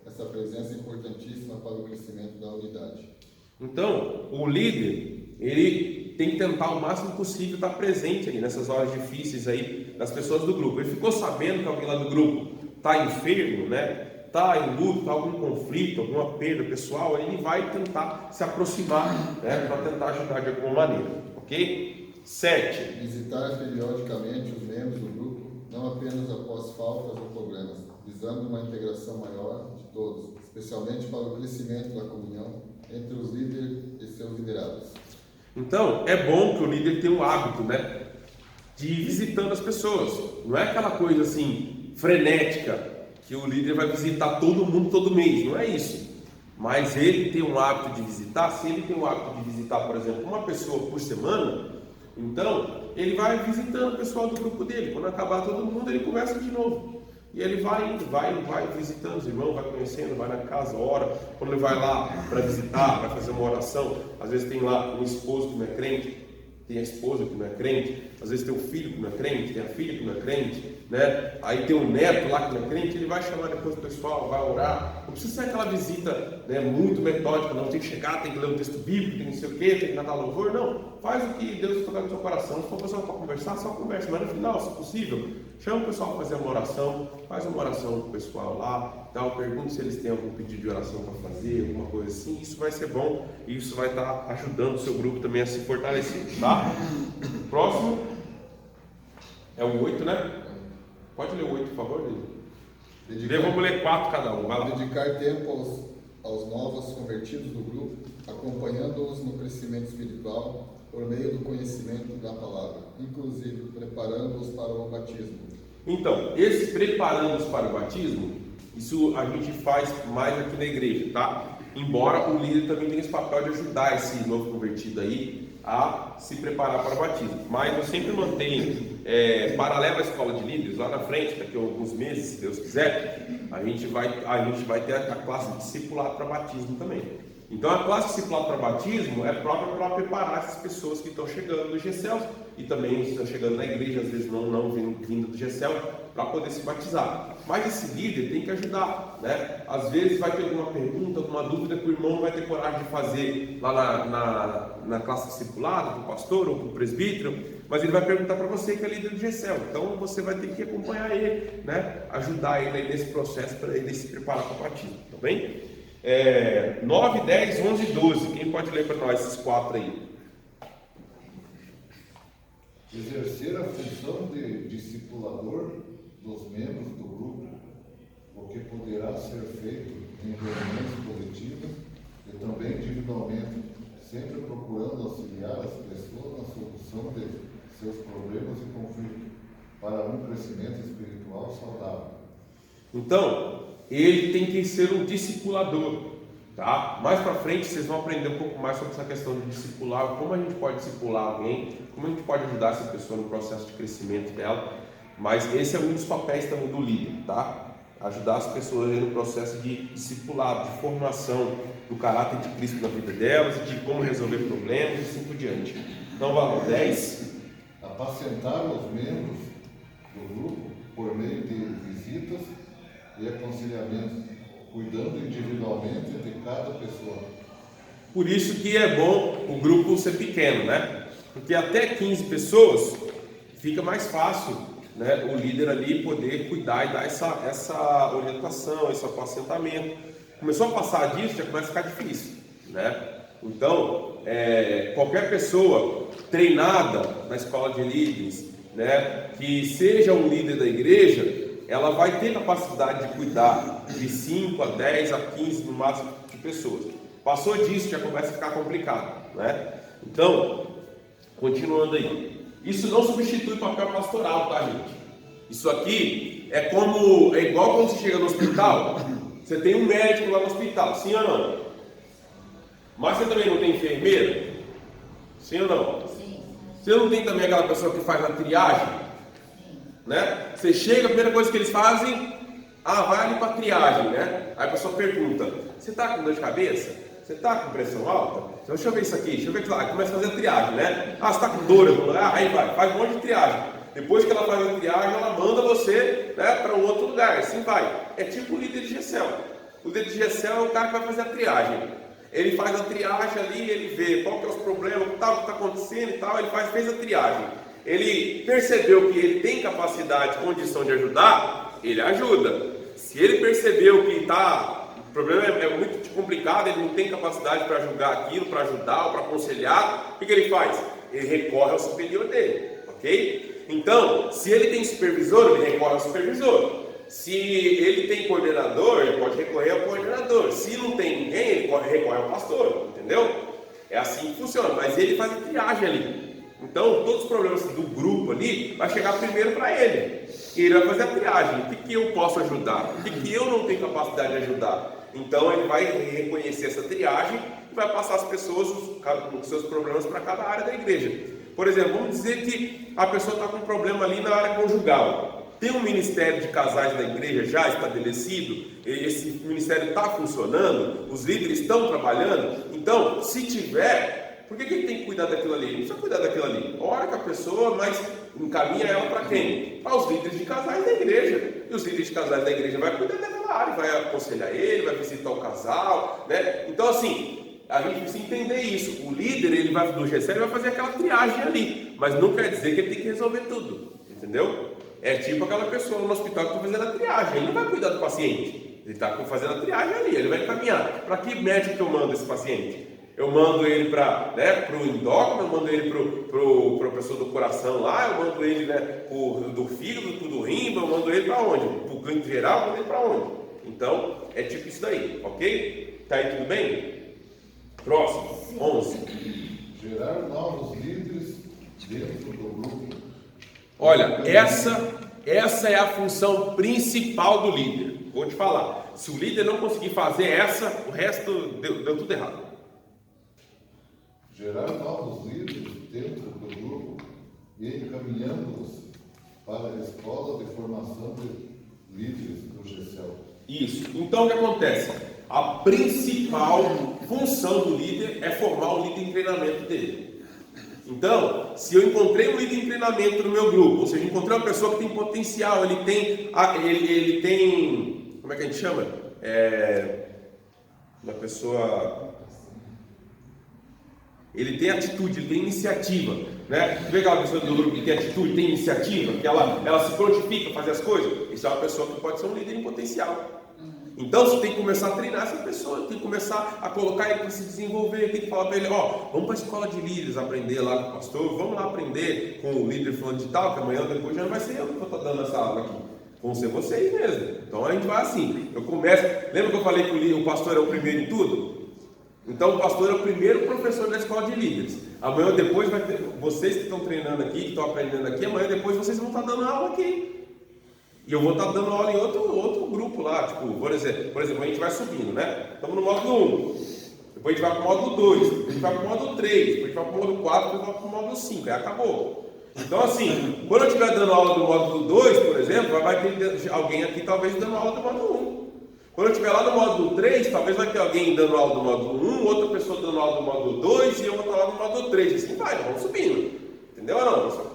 D: Essa presença é importantíssima para o crescimento da unidade.
A: Então, o líder, ele tem que tentar o máximo possível estar presente aí nessas horas difíceis aí das pessoas do grupo. Ele ficou sabendo que alguém lá do grupo está enfermo, né? Está em luto, está algum conflito, alguma perda pessoal, ele vai tentar se aproximar, né? Para tentar ajudar de alguma maneira, ok? 7.
D: Visitar periodicamente os membros do grupo, não apenas após faltas ou problemas, visando uma integração maior de todos, especialmente para o crescimento da comunhão entre os líderes e seus liderados.
A: Então, é bom que o líder tenha o hábito, né, de ir visitando as pessoas. Não é aquela coisa assim, frenética, que o líder vai visitar todo mundo todo mês. Não é isso. Mas ele tem um hábito de visitar. Se ele tem o hábito de visitar, por exemplo, uma pessoa por semana, então ele vai visitando o pessoal do grupo dele. Quando acabar todo mundo, ele conversa de novo. E ele vai visitando os irmãos, vai conhecendo, vai na casa, ora. Quando ele vai lá para visitar, vai fazer uma oração, às vezes tem lá um esposo que não é crente, tem a esposa que não é crente, às vezes tem o filho que não é crente, tem a filha que não é crente, né? Aí tem um neto lá que não é crente, ele vai chamar depois o pessoal, vai orar. Não precisa ser aquela visita, né, muito metódica, não, tem que chegar, tem que ler um texto bíblico, tem que não sei o quê, tem que cantar louvor, não. Faz o que Deus tocar no seu coração. Se for pessoa para conversar, só conversa, mas no final, se possível, chama o pessoal para fazer uma oração, faz uma oração com o pessoal lá, pergunta se eles têm algum pedido de oração para fazer, alguma coisa assim. Isso vai ser bom e isso vai estar ajudando o seu grupo também a se fortalecer, tá? Próximo é o 8, né? Pode ler o 8, por favor, Lili. Vamos ler 4 cada um, vai lá.
D: Dedicar tempo aos novos convertidos do grupo, acompanhando-os no crescimento espiritual por meio do conhecimento da palavra, inclusive preparando-os para o batismo.
A: Então, esse preparando-os para o batismo, isso a gente faz mais aqui na igreja, tá? Embora o líder também tenha esse papel de ajudar esse novo convertido aí a se preparar para o batismo. Mas eu sempre mantenho, paralelo à escola de líderes, lá na frente, daqui a alguns meses, se Deus quiser, a gente vai ter a classe de discipulado para batismo também. Então a classe de discipulado para batismo é própria para preparar essas pessoas que estão chegando do GCEL e também estão chegando na igreja, às vezes não vindo do GCEL, para poder se batizar. Mas esse líder tem que ajudar, né? Às vezes vai ter alguma pergunta, alguma dúvida que o irmão não vai ter coragem de fazer lá na classe de discipulado, para o pastor ou para o presbítero, mas ele vai perguntar para você que é líder do GCEL. Então você vai ter que acompanhar ele, né? Ajudar ele aí nesse processo para ele se preparar para o batismo, tá bem? 9, 10, 11 e 12. Quem pode ler para nós esses 4 aí?
F: Exercer a função de discipulador dos membros do grupo, o que poderá ser feito em reuniões coletivas e também individualmente, sempre procurando auxiliar as pessoas na solução de seus problemas e conflitos, para um crescimento espiritual saudável.
A: Então, ele tem que ser um discipulador, tá? Mais para frente vocês vão aprender um pouco mais sobre essa questão de discipular, como a gente pode discipular alguém, como a gente pode ajudar essa pessoa no processo de crescimento dela. Mas esse é um dos papéis também do líder, tá? Ajudar as pessoas no processo de discipulado, de formação do caráter de Cristo na vida delas, de como resolver problemas e assim por diante. Então, valor 10.
F: Apacentar os membros do grupo por meio de visitas e aconselhamento, cuidando individualmente de cada pessoa.
A: Por isso que é bom o grupo ser pequeno, né? Porque até 15 pessoas fica mais fácil, né, o líder ali poder cuidar e dar essa orientação, esse apacentamento. Começou a passar disso, já começa a ficar difícil, né? Então, qualquer pessoa treinada na escola de líderes, né, que seja um líder da igreja, ela vai ter capacidade de cuidar de 5 a 10 a 15 no máximo de pessoas. Passou disso, já começa a ficar complicado, né? Então, continuando aí. Isso não substitui o papel pastoral, tá, gente? Isso aqui é igual quando você chega no hospital, você tem um médico lá no hospital, sim ou não? Mas você também não tem enfermeira? Sim ou não?
B: Sim.
A: Você não tem também aquela pessoa que faz a triagem? Né? Você chega, a primeira coisa que eles fazem, vai ali para a triagem, né? Aí a pessoa pergunta, você está com dor de cabeça? Você está com pressão alta? Então, deixa eu ver isso aqui, deixa eu ver aquilo lá. Começa a fazer a triagem, né? Você está com dor? Aí faz um monte de triagem. Depois que ela faz a triagem, ela manda você, né, para um outro lugar. Assim vai. É tipo o líder de GCEL. O líder de GCEL é o cara que vai fazer a triagem. Ele faz a triagem ali, ele vê qual que é os problemas, o que está acontecendo e tal. Ele fez a triagem. Ele percebeu que ele tem capacidade, condição de ajudar, ele ajuda. Se ele percebeu que o problema é muito complicado, ele não tem capacidade para julgar aquilo, para ajudar ou para aconselhar, o que ele faz? Ele recorre ao superior dele, ok? Então, se ele tem supervisor, ele recorre ao supervisor. Se ele tem coordenador, ele pode recorrer ao coordenador. Se não tem ninguém, ele recorre ao pastor, entendeu? É assim que funciona, mas ele faz a triagem ali. Então, todos os problemas do grupo ali vai chegar primeiro para ele. E ele vai fazer a triagem. O que eu posso ajudar? O que eu não tenho capacidade de ajudar? Então, ele vai reconhecer essa triagem e vai passar as pessoas, os seus problemas para cada área da igreja. Por exemplo, vamos dizer que a pessoa está com um problema ali na área conjugal. Tem um ministério de casais da igreja já estabelecido, esse ministério está funcionando, os líderes estão trabalhando. Então, se tiver, por que ele tem que cuidar daquilo ali? Ele não precisa cuidar daquilo ali. Ora com a pessoa, mas encaminha ela para quem? Para os líderes de casais da igreja. E os líderes de casais da igreja vão cuidar daquela área, vai aconselhar ele, vai visitar o casal, né? Então, assim, a gente precisa entender isso. O líder, ele vai do GCEL, ele vai fazer aquela triagem ali, mas não quer dizer que ele tem que resolver tudo, entendeu? é tipo aquela pessoa no hospital que está fazendo a triagem. Ele não vai cuidar do paciente, ele está fazendo a triagem ali, ele vai encaminhar. Para que médico que eu mando esse paciente? Eu mando ele para o endócrino, eu mando ele para a pessoa do coração lá, eu mando ele do fígado, do rim, eu mando ele para onde? Para o clínico geral, eu mando ele para onde? Então, é tipo isso daí, ok? Tá aí tudo bem? Próximo, 11.
F: Gerar novos líderes dentro do grupo.
A: Olha, essa é a função principal do líder. Vou te falar, se o líder não conseguir fazer essa, o resto deu tudo errado.
F: Gerar novos líderes dentro do grupo e encaminhando-os para a escola de formação de líderes do GECEL.
A: Isso. Então o que acontece? A principal função do líder é formar o líder em treinamento dele. Então, se eu encontrei um líder em treinamento no meu grupo, ou seja, encontrei uma pessoa que tem potencial, ele tem, como é que a gente chama? Uma pessoa, ele tem atitude, ele tem iniciativa, né? Você vê aquela pessoa do grupo que tem atitude, tem iniciativa, que ela se prontifica a fazer as coisas, isso é uma pessoa que pode ser um líder em potencial. Então você tem que começar a treinar essa pessoa, tem que começar a colocar ele para se desenvolver, tem que falar para ele, vamos para a escola de líderes aprender lá com o pastor, vamos lá aprender com o líder fulano de tal, que amanhã ou depois já não vai ser eu que vou estar dando essa aula aqui, vão ser vocês mesmo. Então a gente vai assim, eu começo, lembra que eu falei que o pastor é o primeiro em tudo? Então o pastor é o primeiro professor da escola de líderes. Amanhã ou depois vai ter, vocês que estão treinando aqui, que estão aprendendo aqui, amanhã ou depois vocês vão estar dando aula aqui. E eu vou estar dando aula em outro grupo lá, tipo, por exemplo, a gente vai subindo, né? Estamos no módulo 1, depois a gente vai para o módulo 2, depois a gente vai para o módulo 3, depois a gente vai para o módulo 4, depois a gente vai para o módulo 5, aí acabou. Então assim, quando eu estiver dando aula do módulo 2, por exemplo, vai ter alguém aqui talvez dando aula do módulo 1. Quando eu estiver lá no módulo 3, talvez vai ter alguém dando aula do módulo 1, outra pessoa dando aula do módulo 2 e eu vou estar lá no módulo 3, assim vai, vamos subindo. Entendeu ou não, pessoal?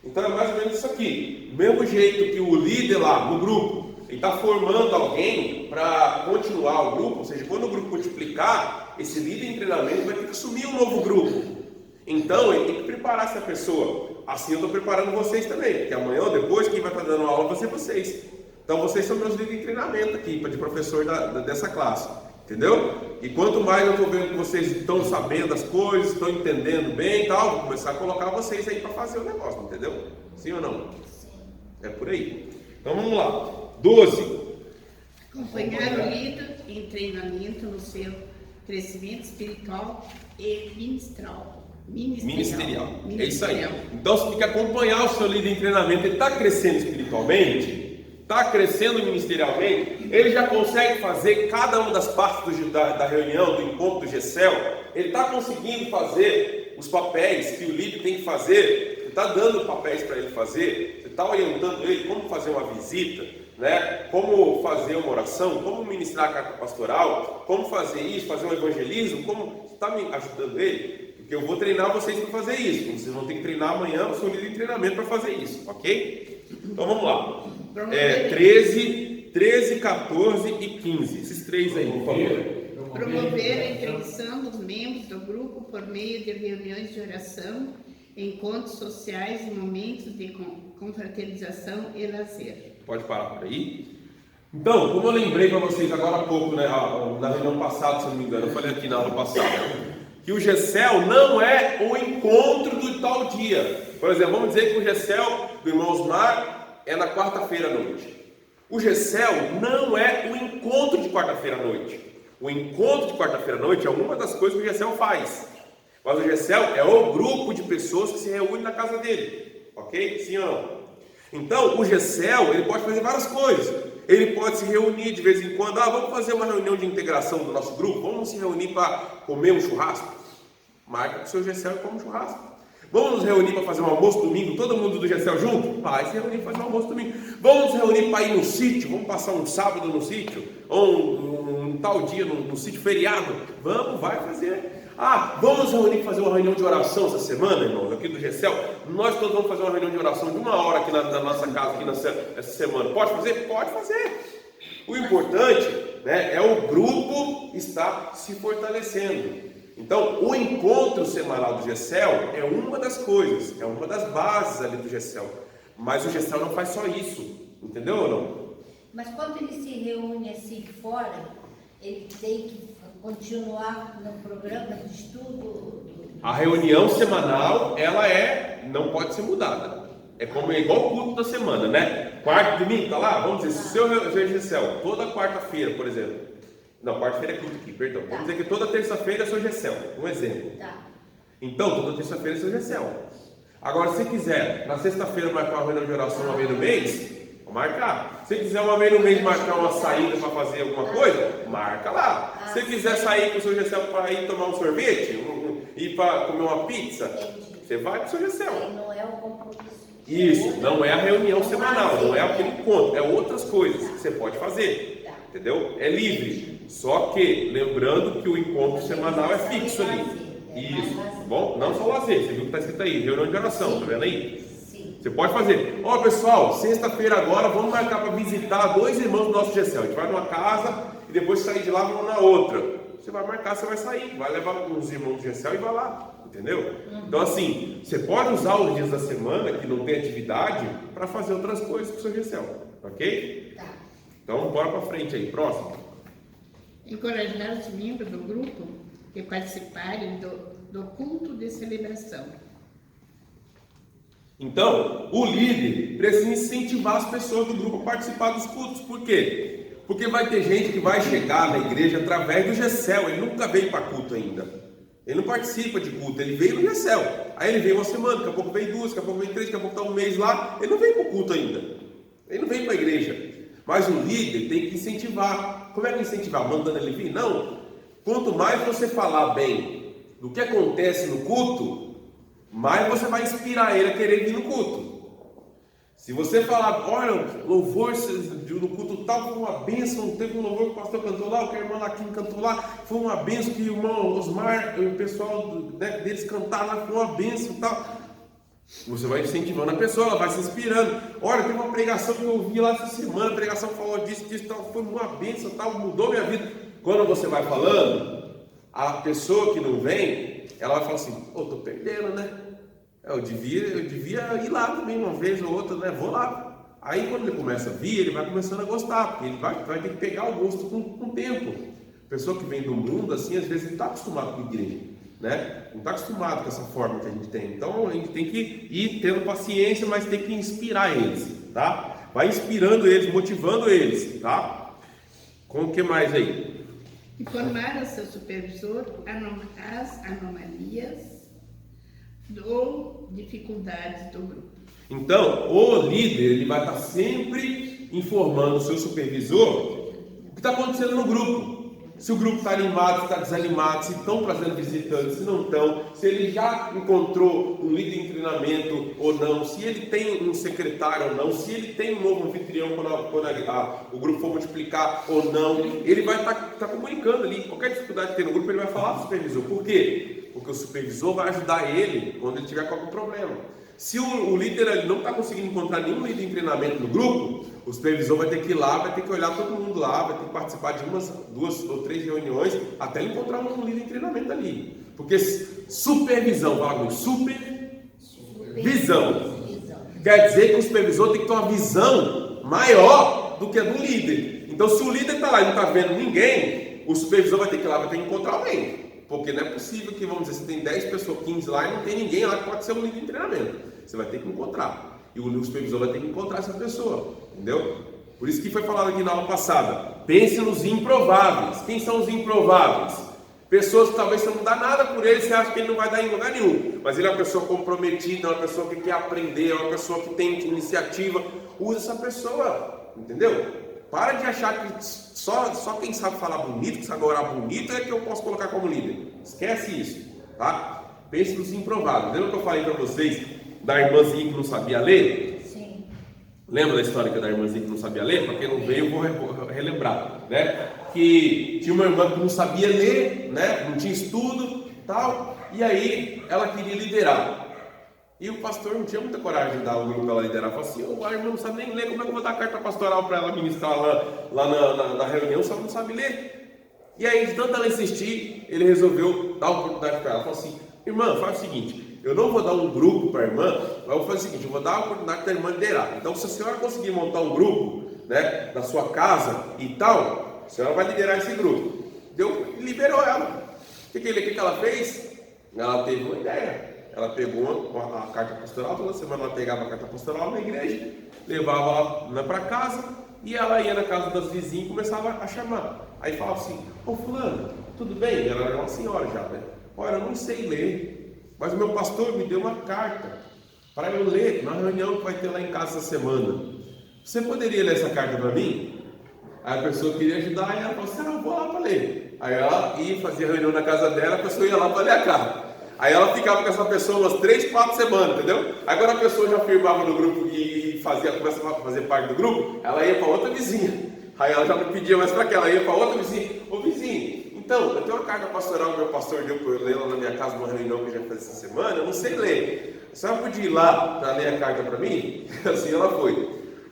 A: Então é mais ou menos isso aqui. Do mesmo jeito que o líder lá no grupo, ele está formando alguém para continuar o grupo, ou seja, quando o grupo multiplicar, esse líder em treinamento vai ter que assumir um novo grupo. Então ele tem que preparar essa pessoa. Assim eu estou preparando vocês também, porque amanhã ou depois quem vai estar dando aula vai ser vocês. Então vocês são meus líderes em treinamento aqui, de professor dessa classe. Entendeu? E quanto mais eu estou vendo que vocês estão sabendo as coisas, estão entendendo bem e tal, vou começar a colocar vocês aí para fazer o negócio, entendeu? Sim ou não?
B: Sim.
A: É por aí. Então vamos lá. 12.
G: Acompanhar o líder em treinamento no seu crescimento espiritual e ministerial.
A: É isso aí. Então você tem que acompanhar o seu líder em treinamento. Ele está crescendo espiritualmente, está crescendo ministerialmente, ele já consegue fazer cada uma das partes da reunião, do encontro do GECEL, ele está conseguindo fazer os papéis que o líder tem que fazer, você está dando papéis para ele fazer, você está orientando ele como fazer uma visita, né? Como fazer uma oração, como ministrar a carta pastoral, como fazer isso, fazer um evangelismo, como está me ajudando ele, porque eu vou treinar vocês para fazer isso, vocês vão ter que treinar amanhã o seu líder de treinamento para fazer isso, ok? Então vamos lá. 13, 14 e 15. Esses três aí, por favor.
G: Promover a introdução dos membros do grupo por meio de reuniões de oração, encontros sociais e momentos de confraternização e lazer.
A: Pode parar por aí. Então, como eu lembrei para vocês agora há pouco, né, na reunião passada, se não me engano, eu falei aqui na aula passada, que o GECEL não é o encontro do tal dia. Por exemplo, vamos dizer que o GECEL do irmão Osmar é na quarta-feira à noite. O GECEL não é o encontro de quarta-feira à noite. O encontro de quarta-feira à noite é uma das coisas que o GECEL faz. Mas o GECEL é o grupo de pessoas que se reúne na casa dele. Ok? Sim ou não? Então, o GECEL, ele pode fazer várias coisas. Ele pode se reunir de vez em quando. Vamos fazer uma reunião de integração do nosso grupo. Vamos se reunir para comer um churrasco. Marca o seu GECEL e come um churrasco. Vamos nos reunir para fazer um almoço domingo, todo mundo do GECEL junto? Vai se reunir para fazer um almoço domingo. Vamos nos reunir para ir no sítio, vamos passar um sábado no sítio, ou um tal dia no sítio feriado. Vamos, vai fazer. Vamos nos reunir para fazer uma reunião de oração essa semana, irmãos, aqui do GECEL. Nós todos vamos fazer uma reunião de oração de 1 hora aqui na nossa casa, aqui essa semana. Pode fazer? Pode fazer. O importante, né, é o grupo estar se fortalecendo. Então, o encontro semanal do GECEL é uma das coisas, é uma das bases ali do GECEL. Mas o GECEL não faz só isso, entendeu ou não?
B: Mas quando ele se reúne assim fora, ele tem que continuar no programa de estudo?
A: A reunião semanal, ela não pode ser mudada. Igual o culto da semana, né? Quarta, domingo, tá lá? Vamos dizer, se o seu GECEL, toda quarta-feira, por exemplo. Não, quarta-feira é culto aqui, perdão. Vamos dizer que toda terça-feira é seu GECEL, um exemplo.
B: Tá.
A: Então, toda terça-feira é seu GECEL. Agora, se quiser, na sexta-feira marcar uma reunião de oração uma vez no mês, vou marcar. Se quiser uma vez no mês marcar uma saída para fazer alguma coisa, marca lá. Se quiser sair com o seu GECEL para ir tomar um sorvete, ir para comer uma pizza, você vai com o seu GECEL.
B: Não é o compromisso.
A: Isso, não é a reunião semanal, não é aquele encontro, é outras coisas que você pode fazer, entendeu? É livre, só que lembrando que o encontro semanal é fixo ali. Isso, bom? Não só lazer, você viu que está escrito aí, reunião de oração, tá vendo aí?
B: Sim.
A: Você pode fazer. Ó, pessoal, sexta-feira agora vamos marcar para visitar 2 irmãos do nosso GECEL. A gente vai numa casa e depois sair de lá vamos na outra. Você vai marcar, você vai sair, vai levar uns irmãos do GECEL e vai lá. Entendeu? Então assim, você pode usar os dias da semana que não tem atividade para fazer outras coisas com o seu GECEL, ok?
B: Tá.
A: Então bora para frente aí, próximo.
G: Encorajar os membros do grupo a participarem do culto de celebração.
A: Então, o líder precisa incentivar as pessoas do grupo a participar dos cultos. Por quê? Porque vai ter gente que vai chegar na igreja através do GECEL, ele nunca veio para culto ainda. Ele não participa de culto, ele veio no GECEL. Aí ele veio uma semana, daqui a pouco veio 2, daqui a pouco veio 3, daqui a pouco está um mês lá. Ele não veio para o culto ainda. Ele não veio para a igreja. Mas o líder tem que incentivar. Como é que incentivar? Mandando ele vir? Não. Quanto mais você falar bem do que acontece no culto, mais você vai inspirar ele a querer vir no culto. Se você falar, olha, louvor no culto tal, foi uma bênção, teve um louvor que o pastor cantou lá, o que a irmã Laquim cantou lá, foi uma bênção que o irmão Osmar e o pessoal deles cantaram lá, foi uma bênção e tal. Você vai incentivando a pessoa, ela vai se inspirando. Olha, tem uma pregação que eu ouvi lá essa semana, a pregação falou disso, tal, foi uma bênção, tal, mudou minha vida. Quando você vai falando, a pessoa que não vem, ela vai falar assim, tô perdendo, né? Eu devia ir lá também uma vez ou outra, né? Vou lá. Aí quando ele começa a vir, ele vai começando a gostar, porque ele vai ter que pegar o gosto com o tempo. A pessoa que vem do mundo, assim, às vezes não está acostumado com a igreja, né? Não está acostumado com essa forma que a gente tem. Então a gente tem que ir tendo paciência, mas tem que inspirar eles, tá? Vai inspirando eles, motivando eles, tá? Com o que mais aí?
G: Informar ao seu supervisor as anomalias ou dificuldades do grupo.
A: Então, o líder ele vai estar sempre informando o seu supervisor o que está acontecendo no grupo. Se o grupo está animado, se está desanimado, se estão trazendo visitantes, se não estão, se ele já encontrou um líder em treinamento ou não, se ele tem um secretário ou não, se ele tem um novo anfitrião quando o grupo for multiplicar ou não, ele vai estar comunicando ali. Qualquer dificuldade que tem no grupo, ele vai falar para o supervisor. Por quê? Porque o supervisor vai ajudar ele quando ele tiver com algum problema. Se o líder ele não está conseguindo encontrar nenhum líder em treinamento no grupo, o supervisor vai ter que ir lá, vai ter que olhar todo mundo lá, vai ter que participar de 2 ou 3 reuniões até encontrar um líder em treinamento ali. Porque supervisão, fala comigo, supervisão. Quer dizer que o supervisor tem que ter uma visão maior do que a do líder. Então, se o líder está lá e não está vendo ninguém, o supervisor vai ter que ir lá, vai ter que encontrar alguém. Porque não é possível que, vamos dizer, você tem 10 pessoas, 15 lá e não tem ninguém lá que pode ser um líder em treinamento. Você vai ter que encontrar. E o supervisor vai ter que encontrar essa pessoa. Entendeu? Por isso que foi falado aqui na aula passada. Pense nos improváveis. Quem são os improváveis? Pessoas que talvez você não dá nada por ele, você acha que ele não vai dar em lugar nenhum. Mas ele é uma pessoa comprometida, é uma pessoa que quer aprender, é uma pessoa que tem iniciativa. Usa essa pessoa. Entendeu? Para de achar que só quem sabe falar bonito, que sabe orar bonito, é que eu posso colocar como líder. Esquece isso, tá? Pense nos improváveis. Lembra que eu falei para vocês da irmãzinha que não sabia ler?
B: Sim.
A: Lembra da história da irmãzinha que não sabia ler? Para quem não veio, eu vou relembrar, né? Que tinha uma irmã que não sabia ler, né? Não tinha estudo, tal. E aí ela queria liderar. E o pastor não tinha muita coragem de dar o grupo para ela liderar. Falou assim, a irmã não sabe nem ler, como é que eu vou dar carta pastoral para ela ministrar lá na reunião se ela não sabe ler? E aí, de tanto ela insistir, ele resolveu dar a oportunidade para ela. Falou assim, irmã, faz o seguinte, eu não vou dar um grupo para a irmã, mas eu vou fazer o seguinte, eu vou dar a oportunidade da irmã liderar. Então, se a senhora conseguir montar um grupo, né, na sua casa e tal, a senhora vai liderar esse grupo. Liberou ela. O que ela fez? Ela teve uma ideia. Ela pegou a carta pastoral, toda semana ela pegava a carta pastoral na igreja, levava ela para casa, e ela ia na casa das vizinhas e começava a chamar. Aí falava assim, ô fulano, tudo bem? Ela era uma senhora já, né? Olha, eu não sei ler, mas o meu pastor me deu uma carta para eu ler na reunião que vai ter lá em casa essa semana. Você poderia ler essa carta para mim? Aí a pessoa queria ajudar e ela falou assim, eu vou lá para ler. Aí ela ia fazer a reunião na casa dela, a pessoa ia lá para ler a carta. Aí ela ficava com essa pessoa umas 3, 4 semanas, entendeu? Aí quando a pessoa já firmava no grupo e começava a fazer parte do grupo, ela ia para outra vizinha. Aí ela já não pedia mais para aquela, ela ia para outra vizinha. Ô vizinho, então, eu tenho uma carta pastoral que meu pastor deu para eu ler lá na minha casa, numa reunião que eu já fiz essa semana, eu não sei ler. A senhora podia ir lá para ler a carta para mim? Assim ela foi.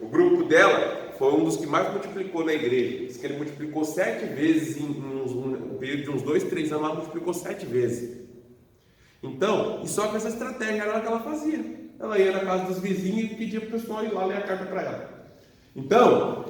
A: O grupo dela foi um dos que mais multiplicou na igreja. Diz que ele multiplicou 7 vezes em um período de uns 2, 3 anos, ela multiplicou 7 vezes. Então, e só que essa estratégia era o que ela fazia. Ela ia na casa dos vizinhos e pedia para o pessoal ir lá ler a carta para ela. Então,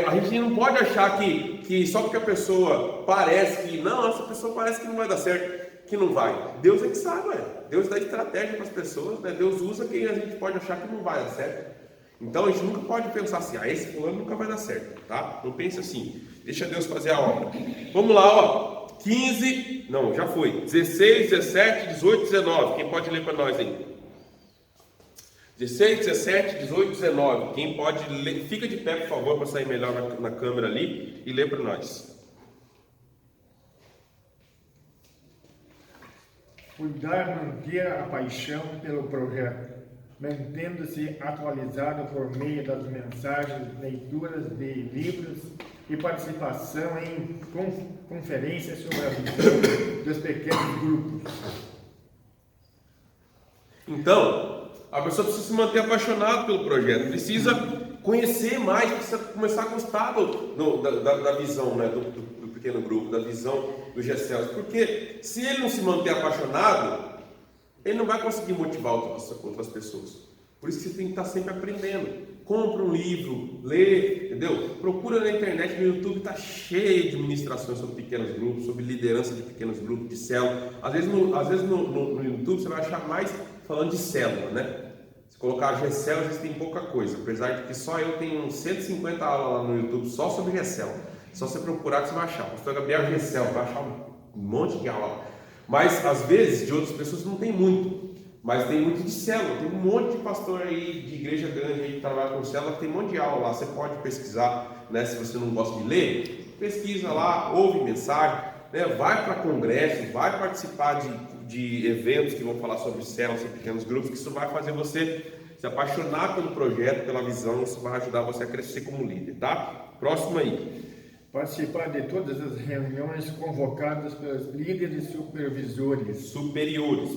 A: a gente não pode achar que só porque a pessoa parece que, não, essa pessoa parece que não vai dar certo, que não vai. Deus é que sabe, Deus dá estratégia para as pessoas, né? Deus usa quem a gente pode achar que não vai dar certo. Então a gente nunca pode pensar assim, esse fulano nunca vai dar certo, tá? Não pense assim, deixa Deus fazer a obra. Vamos lá, ó, 15, não, já foi, 16, 17, 18, 19, quem pode ler para nós aí? 16, 17, 18, 19, quem pode ler, fica de pé por favor, para sair melhor na câmera ali e ler para nós.
C: Cuidar, manter a paixão pelo projeto, mantendo-se atualizado por meio das mensagens, leituras de livros e participação em conferências sobre a visão dos pequenos grupos. Então, a pessoa precisa se manter apaixonada pelo projeto, precisa conhecer mais, precisa começar a gostar da visão, né, do pequeno grupo, da visão do GCELS, porque se ele não se manter apaixonado, ele não vai conseguir motivar outras pessoas. Por isso que você tem que estar sempre aprendendo. Compra um livro, lê, entendeu? Procura na internet, no YouTube está cheio de ministrações sobre pequenos grupos, sobre liderança de pequenos grupos, de célula. Às vezes no YouTube você vai achar mais falando de célula, né? Se colocar GCEL, às vezes tem pouca coisa. Apesar de que só eu tenho uns 150 aulas lá no YouTube só sobre GCEL. Só você procurar que você vai achar. Pastor Gabriel GCEL, vai achar um monte de aula. Mas às vezes de outras pessoas não tem muito, mas tem muito de célula, tem um monte de pastor aí de igreja grande aí que trabalha com célula, tem um monte de aula lá, você pode pesquisar, né? Se você não gosta de ler, pesquisa lá, ouve mensagem, né? Vai para congresso, vai participar de eventos que vão falar sobre células, sobre pequenos grupos, que isso vai fazer você se apaixonar pelo projeto, pela visão, isso vai ajudar você a crescer como líder, tá? Próximo aí. Participar de todas as reuniões convocadas pelos líderes supervisores.
A: Superiores.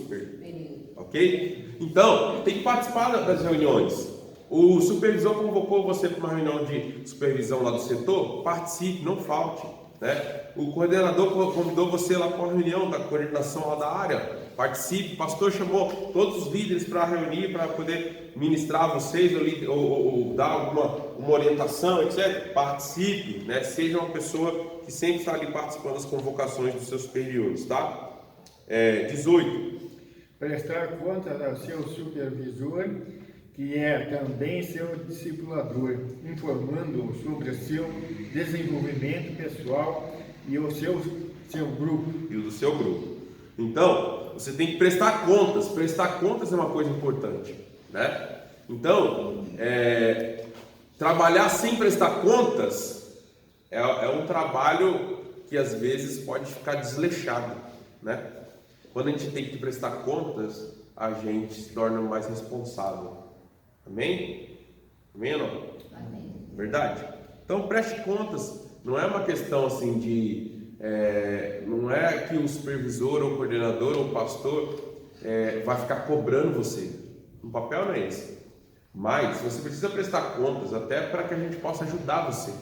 A: Ok? Então, tem que participar das reuniões. O supervisor convocou você para uma reunião de supervisão lá do setor, participe, não falte, né? O coordenador convidou você lá para uma reunião da coordenação lá da área, participe. O pastor chamou todos os líderes para reunir, para poder ministrar a vocês ou dar uma orientação, etc. Participe, né? Seja uma pessoa que sempre está ali participando das convocações dos seus superiores, tá? 18.
C: Prestar contas ao seu supervisor, que é também seu discipulador, informando-o sobre o seu desenvolvimento pessoal e o seu grupo.
A: E o do seu grupo. Então, você tem que prestar contas. Prestar contas é uma coisa importante, né? Então, trabalhar sem prestar contas é um trabalho que às vezes pode ficar desleixado, né? Quando a gente tem que prestar contas, a gente se torna mais responsável. Amém? Amém ou não?
B: Amém.
A: Verdade? Então preste contas. Não é uma questão assim de... não é que o supervisor, ou o coordenador, ou o pastor vai ficar cobrando você. O papel não é esse. Mas você precisa prestar contas até para que a gente possa ajudar você,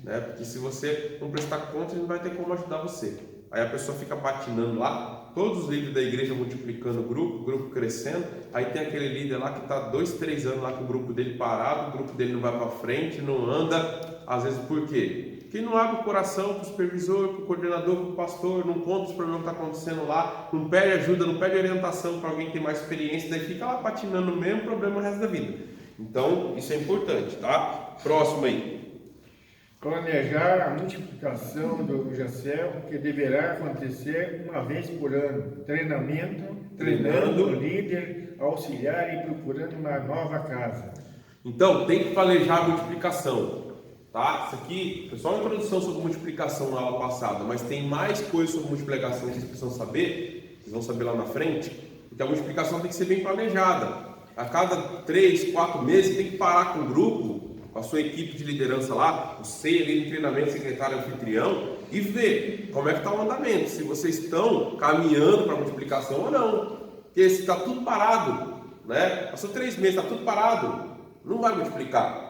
A: né? Porque se você não prestar contas, não vai ter como ajudar você.
C: aí a pessoa fica patinando lá, todos os líderes da igreja multiplicando o grupo crescendo, aí tem aquele líder lá que está 2, 3 anos lá com o grupo dele parado, o grupo dele não vai para frente, não anda, às vezes por quê? Porque não abre o coração para o supervisor, para o coordenador, para o pastor, não conta os problemas que estão acontecendo lá, não pede ajuda, não pede orientação para alguém que tem mais experiência, daí fica lá patinando no mesmo problema o resto da vida. Então, isso é importante, tá? Próximo aí.
H: Planejar a multiplicação do GECEL, que deverá acontecer uma vez por ano. Treinando o líder, auxiliar e procurando uma nova casa.
C: Então, tem que planejar a multiplicação. Tá? Isso aqui foi só uma introdução sobre multiplicação na aula passada, mas tem mais coisas sobre multiplicação que vocês precisam saber, vocês vão saber lá na frente, porque a multiplicação tem que ser bem planejada. A cada 3, 4 meses tem que parar com o grupo, com a sua equipe de liderança lá, você ali no treinamento, secretário, anfitrião, e ver como é que está o andamento, se vocês estão caminhando para a multiplicação ou não. Porque se está tudo parado, né? Passou 3 meses, está tudo parado, não vai multiplicar.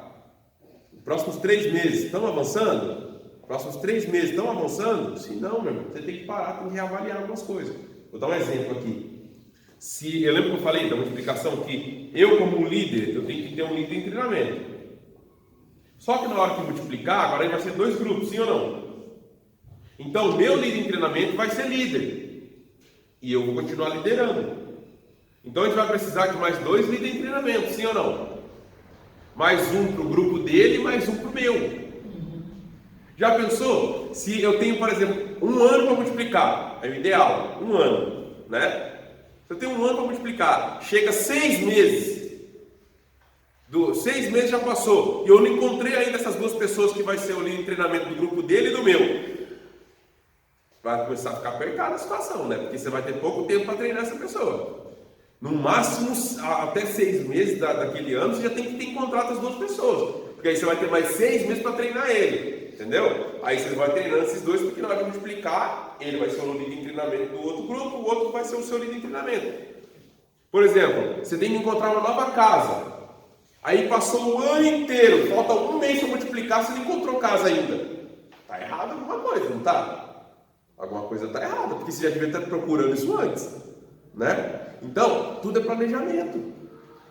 C: Próximos 3 meses estão avançando? Próximos 3 meses estão avançando? Se não, meu irmão, você tem que parar, tem que reavaliar algumas coisas. Vou dar um exemplo aqui. Eu lembro que eu falei da multiplicação que eu, como líder, eu tenho que ter um líder em treinamento. Só que na hora que multiplicar, agora vai ser 2 grupos, sim ou não? Então, meu líder em treinamento vai ser líder. E eu vou continuar liderando. Então, a gente vai precisar de mais 2 líderes em treinamento, sim ou não? Mais um para o grupo dele, mais um para o meu. Já pensou? Se eu tenho, por exemplo, 1 ano para multiplicar, é o ideal, 1 ano, né? Se eu tenho 1 ano para multiplicar, chega 6 meses, 6 meses já passou, e eu não encontrei ainda essas 2 pessoas que vai ser o líder de treinamento do grupo dele e do meu. Vai começar a ficar apertada a situação, né? Porque você vai ter pouco tempo para treinar essa pessoa. No máximo, até 6 meses daquele ano, você já tem que ter encontrado as 2 pessoas. Porque aí você vai ter mais 6 meses para treinar ele. Entendeu? Aí você vai treinando esses 2, porque na hora de multiplicar, ele vai ser o líder em treinamento do outro grupo, o outro vai ser o seu líder em treinamento. Por exemplo, você tem que encontrar uma nova casa. Aí passou o ano inteiro, falta 1 mês para multiplicar, você não encontrou casa ainda. Está errado alguma coisa, não está? Alguma coisa está errada, porque você já devia estar procurando isso antes. Né? Então, tudo é planejamento.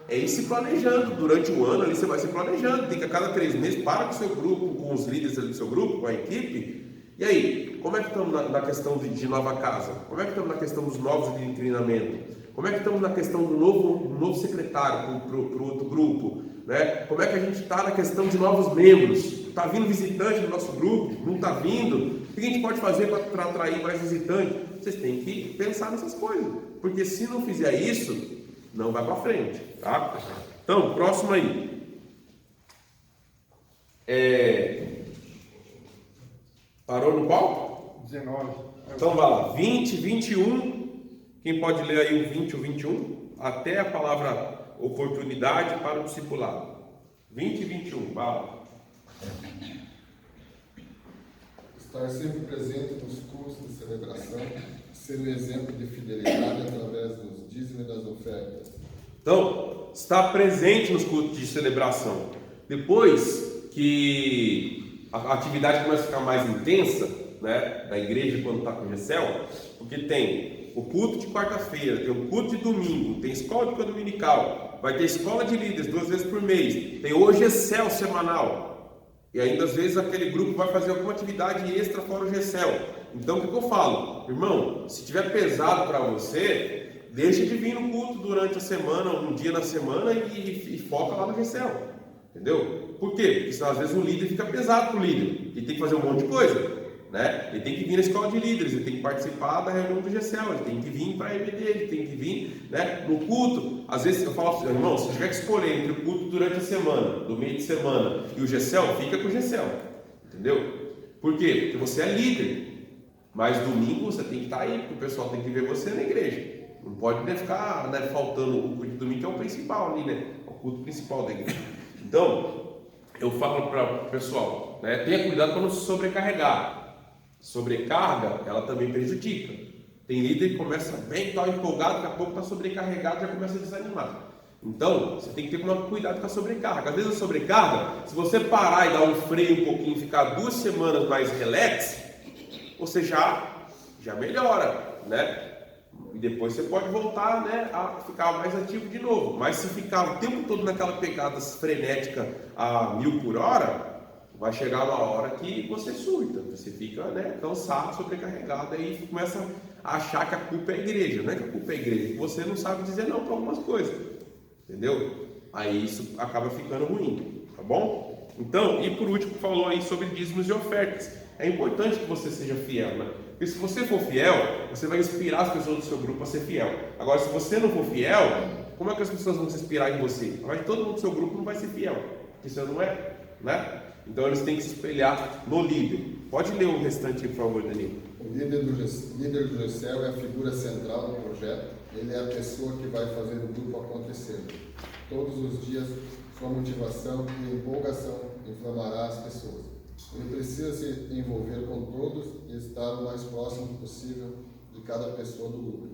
C: É ir se planejando. Durante o ano ali você vai se planejando. Tem que a cada 3 meses para com o seu grupo, com os líderes ali do seu grupo, com a equipe. E aí, como é que estamos na questão de nova casa? Como é que estamos na questão dos novos de treinamento? Como é que estamos na questão do novo secretário para o outro grupo? Né? Como é que a gente está na questão de novos membros? Está vindo visitante no nosso grupo? Não está vindo? O que a gente pode fazer para atrair mais visitantes? Vocês têm que pensar nessas coisas. Porque se não fizer isso, não vai para frente, tá? Então, próximo aí. Parou no qual?
H: 19.
C: Então vai lá, 20, 21. Quem pode ler aí o 20 ou 21? Até a palavra oportunidade para o discipulado. 20 e 21, vai lá.
D: Estar sempre presente nos cultos de celebração, ser um exemplo de fidelidade através dos dízimos e das ofertas.
C: Então, estar presente nos cultos de celebração. Depois que a atividade começa a ficar mais intensa, né, da igreja quando está com o GECEL, porque tem o culto de quarta-feira, tem o culto de domingo, tem escola de dominical, vai ter escola de líderes 2 vezes por mês, tem o GECEL semanal. E ainda às vezes aquele grupo vai fazer alguma atividade extra fora o GECEL. Então o que eu falo? Irmão, se tiver pesado para você, deixa de vir no culto durante a semana, um dia na semana e foca lá no GECEL. Entendeu? Por quê? Porque senão às vezes o líder fica pesado para o líder. Ele tem que fazer um monte de coisa. Né? Ele tem que vir na escola de líderes, ele tem que participar da reunião do GECEL, ele tem que vir para a EBD, ele tem que vir, né, no culto. Às vezes eu falo assim, irmão, se tiver que escolher entre o culto durante a semana, do meio de semana e o GECEL, fica com o GECEL, entendeu? Por quê? Porque você é líder, mas domingo você tem que estar aí, porque o pessoal tem que ver você na igreja. Não pode ficar, né, faltando o culto de domingo, que é o principal ali, né? O culto principal da igreja. Então, eu falo para o pessoal, né, tenha cuidado para não se sobrecarregar. Sobrecarga, ela também prejudica. Tem líder que começa bem, tal, empolgado, daqui a pouco está sobrecarregado, já começa a desanimar. Então, você tem que ter cuidado com a sobrecarga. Às vezes a sobrecarga, se você parar e dar um freio um pouquinho, ficar 2 semanas mais relax, você já já melhora, né? E depois você pode voltar, né, a ficar mais ativo de novo. Mas se ficar o tempo todo naquela pegada frenética a 1000 por hora, vai chegar uma hora que você surta, você fica, né, cansado, sobrecarregado, aí começa a achar que a culpa é a igreja. Não é que a culpa é a igreja, que você não sabe dizer não para algumas coisas, entendeu? Aí isso acaba ficando ruim, tá bom? Então, e por último, falou aí sobre dízimos e ofertas. É importante que você seja fiel, né? Porque se você for fiel, você vai inspirar as pessoas do seu grupo a ser fiel. Agora, se você não for fiel, como é que as pessoas vão se inspirar em você? Mas todo mundo do seu grupo não vai ser fiel, porque você não é, né? Então eles têm que se espelhar no líder. Pode ler o restante, por favor, Danilo.
D: O líder do GECEL é a figura central do projeto. Ele é a pessoa que vai fazer o grupo acontecer. Todos os dias, sua motivação e empolgação inflamará as pessoas. Ele precisa se envolver com todos e estar o mais próximo possível de cada pessoa do grupo.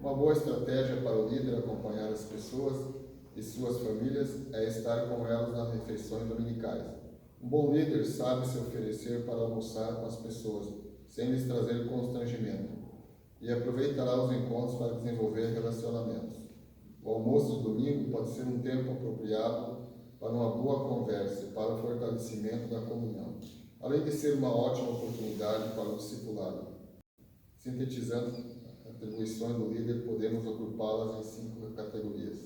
D: Uma boa estratégia para o líder acompanhar as pessoas e suas famílias é estar com elas nas refeições dominicais. Um bom líder sabe se oferecer para almoçar com as pessoas, sem lhes trazer constrangimento, e aproveitará os encontros para desenvolver relacionamentos. O almoço de domingo pode ser um tempo apropriado para uma boa conversa e para o fortalecimento da comunhão, além de ser uma ótima oportunidade para o discipulado. Sintetizando atribuições do líder, podemos agrupá-las em 5 categorias.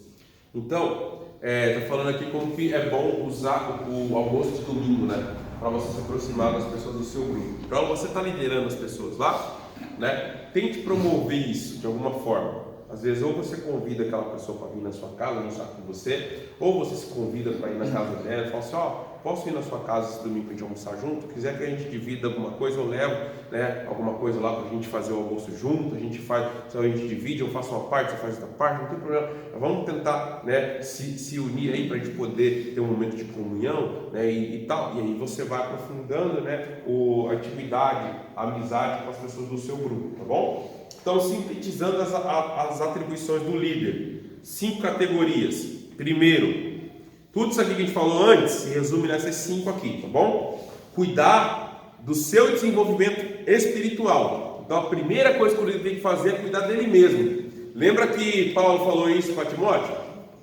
C: Então, está falando aqui como que é bom usar o almoço de domingo, né? Para você se aproximar das pessoas do seu grupo. Então, você está liderando as pessoas lá, né? Tente promover isso de alguma forma. Às vezes, ou você convida aquela pessoa para vir na sua casa, almoçar com você, ou você se convida para ir na casa dela e fala assim, ó, posso ir na sua casa esse domingo para a gente almoçar junto? Se quiser que a gente divida alguma coisa, eu levo, né, alguma coisa lá para a gente fazer o almoço junto, a gente faz, se a gente divide, eu faço uma parte, você faz outra parte, não tem problema. Vamos tentar, né, se unir aí para a gente poder ter um momento de comunhão, né, e tal. E aí você vai aprofundando, né, a intimidade, a amizade com as pessoas do seu grupo, tá bom? Então, sintetizando as atribuições do líder, 5 categorias. Primeiro, tudo isso aqui que a gente falou antes se resume nessas 5 aqui, tá bom? Cuidar do seu desenvolvimento espiritual. Então, a primeira coisa que o líder tem que fazer é cuidar dele mesmo. Lembra que Paulo falou isso para Timóteo?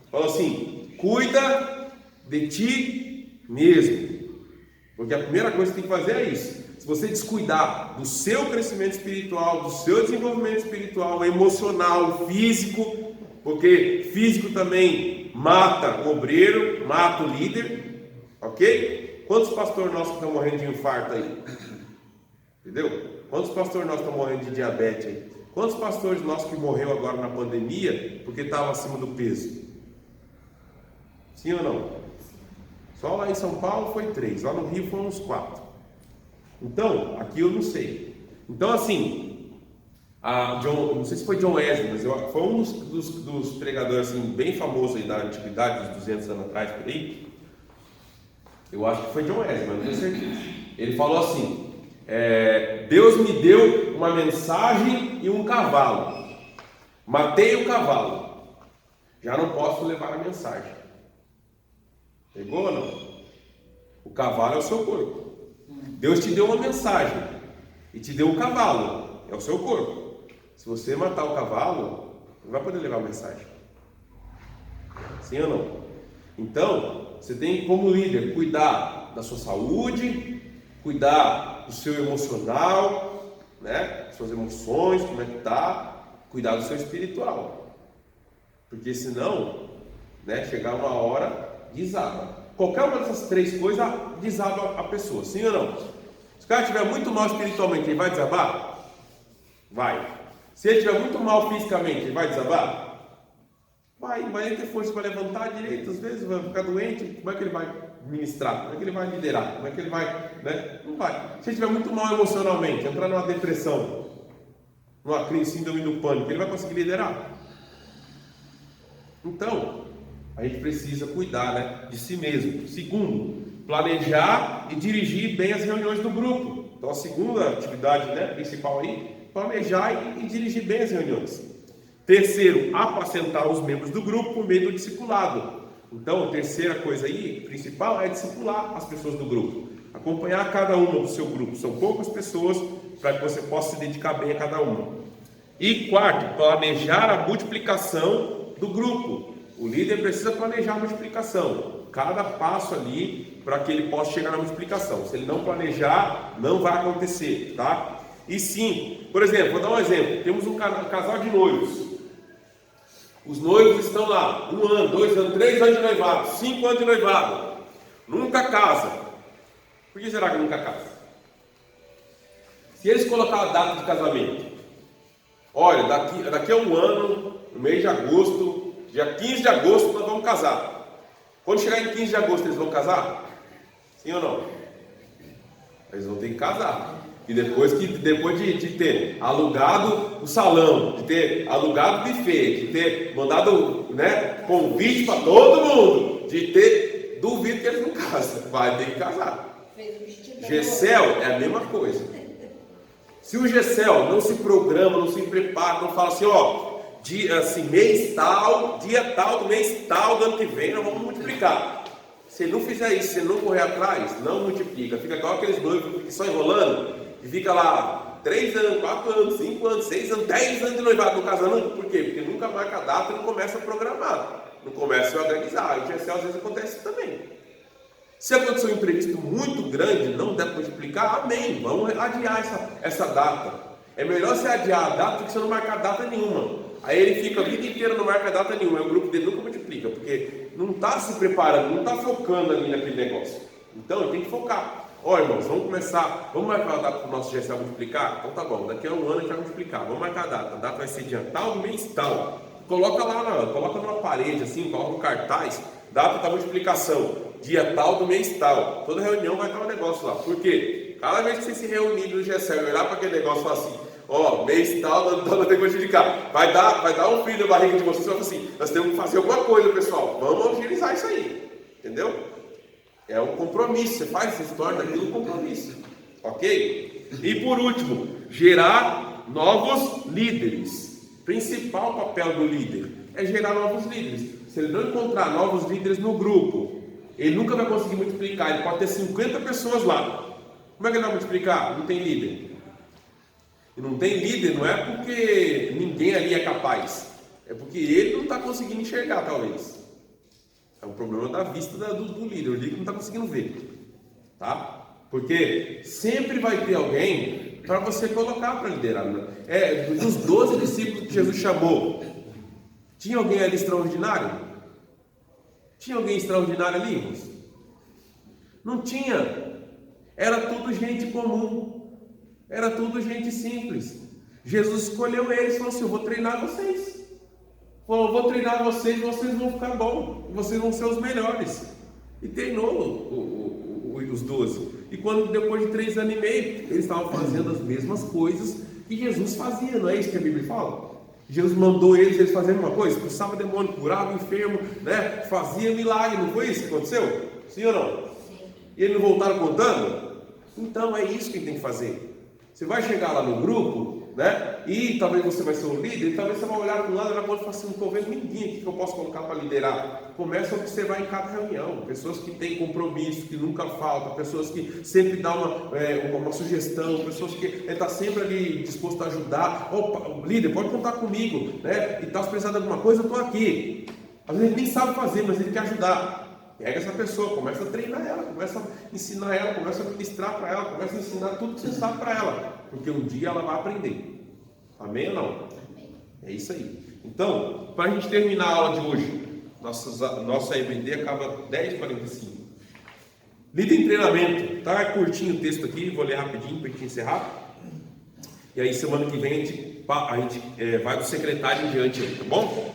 C: Falou assim: cuida de ti mesmo. Porque a primeira coisa que tem que fazer é isso. Se você descuidar do seu crescimento espiritual, do seu desenvolvimento espiritual, emocional, físico, porque físico também mata o obreiro, mata o líder, ok? Quantos pastores nossos estão morrendo de infarto aí? Entendeu? Quantos pastores nossos estão morrendo de diabetes aí? Quantos pastores nossos que morreu agora na pandemia porque estavam acima do peso? Sim ou não? Só lá em São Paulo foi 3, lá no Rio foram uns 4. Então, aqui eu não sei. Então, assim, não sei se foi John Wesley, mas foi um dos pregadores assim, bem famosos aí da antiguidade, dos 200 anos atrás, por aí. Eu acho que foi John Wesley, mas não tenho certeza. Ele falou assim: Deus me deu uma mensagem e um cavalo. Matei o cavalo. Já não posso levar a mensagem. Pegou ou não? O cavalo é o seu corpo. Deus te deu uma mensagem e te deu um cavalo, é o seu corpo. Se você matar o cavalo, não vai poder levar a mensagem. Sim ou não? Então, você tem como líder cuidar da sua saúde, cuidar do seu emocional, né? Suas emoções, como é que tá, cuidar do seu espiritual. Porque senão, né, chegar uma hora, desaba. Qualquer uma dessas 3 coisas desaba a pessoa, sim ou não? Se o cara estiver muito mal espiritualmente, ele vai desabar? Vai. Se ele estiver muito mal fisicamente, ele vai desabar? Vai ter força para levantar direito, às vezes vai ficar doente, como é que ele vai ministrar? Como é que ele vai liderar? Como é que ele vai, né? Não vai. Se ele estiver muito mal emocionalmente, entrar numa depressão, numa crise, síndrome do pânico, ele vai conseguir liderar? Então, a gente precisa cuidar, né, de si mesmo. Segundo, planejar e dirigir bem as reuniões do grupo. Então, a segunda atividade, né, principal aí, planejar e dirigir bem as reuniões. Terceiro, apacentar os membros do grupo por meio do discipulado. Então, a terceira coisa aí, principal, é discipular as pessoas do grupo. Acompanhar cada uma do seu grupo. São poucas pessoas, para que você possa se dedicar bem a cada uma. E quarto, planejar a multiplicação do grupo. O líder precisa planejar a multiplicação, cada passo ali, para que ele possa chegar na multiplicação. Se ele não planejar, não vai acontecer, tá? E sim, por exemplo, vou dar um exemplo. Temos um casal de noivos. Os noivos estão lá, 1 ano, 2 anos, 3 anos de noivado, 5 anos de noivado. Nunca casa. Por que será que nunca casa? Se eles colocar a data de casamento, olha, daqui a 1 ano, no mês de agosto, dia 15 de agosto, nós vamos casar. Quando chegar em 15 de agosto, eles vão casar? Sim ou não? Eles vão ter que casar. E depois de ter alugado o salão, de ter alugado o buffet, de ter mandado, né, convite para todo mundo, de ter, duvido que eles não casam. Vai ter que casar. Gessel é a mesma coisa. Se o Gessel não se programa, não se prepara, não fala assim, ó, dia, assim, mês tal, dia tal do mês tal do ano que vem, nós vamos multiplicar. Se ele não fizer isso, se ele não correr atrás, não multiplica. Fica igual aqueles noivos que ficam só enrolando e fica lá 3 anos, 4 anos, 5 anos, 6 anos, 10 anos de noivado, não casa nunca. Por quê? Porque nunca marca a data e não começa a programar, não começa a organizar. E o Gessel às vezes acontece também. Se acontecer um imprevisto muito grande, não der para multiplicar, amém, vamos adiar essa data. É melhor você adiar a data do que você não marcar data nenhuma. Aí ele fica a vida inteira não marca data nenhuma, o grupo dele nunca multiplica, porque não está se preparando, não está focando ali naquele negócio. Então ele tem que focar. Ó, irmãos, vamos começar, vamos marcar a data para o nosso Gessel multiplicar? Então tá bom, daqui a 1 ano a gente vai multiplicar, vamos marcar a data vai ser dia tal, mês tal. Coloca lá, coloca numa parede assim, coloca no cartaz, data da multiplicação, dia tal do mês tal. Toda reunião vai estar um negócio lá. Por quê? Cada vez que você se reunir no Gessel e olhar para aquele negócio e falar assim, ó, mês tal, nós temos que multiplicar. Vai dar um frio na barriga de vocês e falar assim, nós temos que fazer alguma coisa, pessoal. Vamos agilizar isso aí. Entendeu? É um compromisso. Você faz, você se torna aquilo um compromisso. Ok? E por último, gerar novos líderes. Principal papel do líder é gerar novos líderes. Se ele não encontrar novos líderes no grupo, ele nunca vai conseguir multiplicar. Ele pode ter 50 pessoas lá. Como é que ele vai multiplicar? Não tem líder. E não tem líder não é porque ninguém ali é capaz. É porque ele não está conseguindo enxergar, talvez. É um problema da vista do líder. O líder não está conseguindo ver. Tá? Porque sempre vai ter alguém para você colocar para liderar. Dos 12 discípulos que Jesus chamou, tinha alguém ali extraordinário? Tinha alguém extraordinário ali, irmãos? Não tinha. Era tudo gente comum. Era tudo gente simples. Jesus escolheu eles e falou assim, eu vou treinar vocês. Falou, eu vou treinar vocês vão ficar bons. Vocês vão ser os melhores. E treinou os 12. E quando depois de 3 anos e meio, eles estavam fazendo as mesmas coisas que Jesus fazia. Não é isso que a Bíblia fala? Jesus mandou eles fazerem uma coisa, expulsava demônio, curava o enfermo, né? Fazia milagre, não foi isso que aconteceu? Sim ou não? Sim. E eles não voltaram contando? Então é isso que tem que fazer. Você vai chegar lá no grupo, né? E talvez você vai ser o líder, e talvez você vai olhar para um lado e vai falar assim, não estou vendo ninguém aqui que eu posso colocar para liderar. Começa a observar em cada reunião, pessoas que têm compromisso, que nunca faltam, pessoas que sempre dão uma sugestão, pessoas que estão sempre ali disposto a ajudar. Opa, líder, pode contar comigo, né? E está precisando de alguma coisa, eu estou aqui. Às vezes ele nem sabe fazer, mas ele quer ajudar. Pega essa pessoa, começa a treinar ela, começa a ensinar ela, começa a ministrar para ela, começa a ensinar tudo que você sabe para ela, porque um dia ela vai aprender. Amém ou não? Amém. É isso aí. Então, para a gente terminar a aula de hoje, nossa EBD acaba 10h45. Líder em treinamento, tá curtinho o texto aqui, vou ler rapidinho para a gente encerrar. E aí semana que vem a gente vai do secretário em diante aí, tá bom?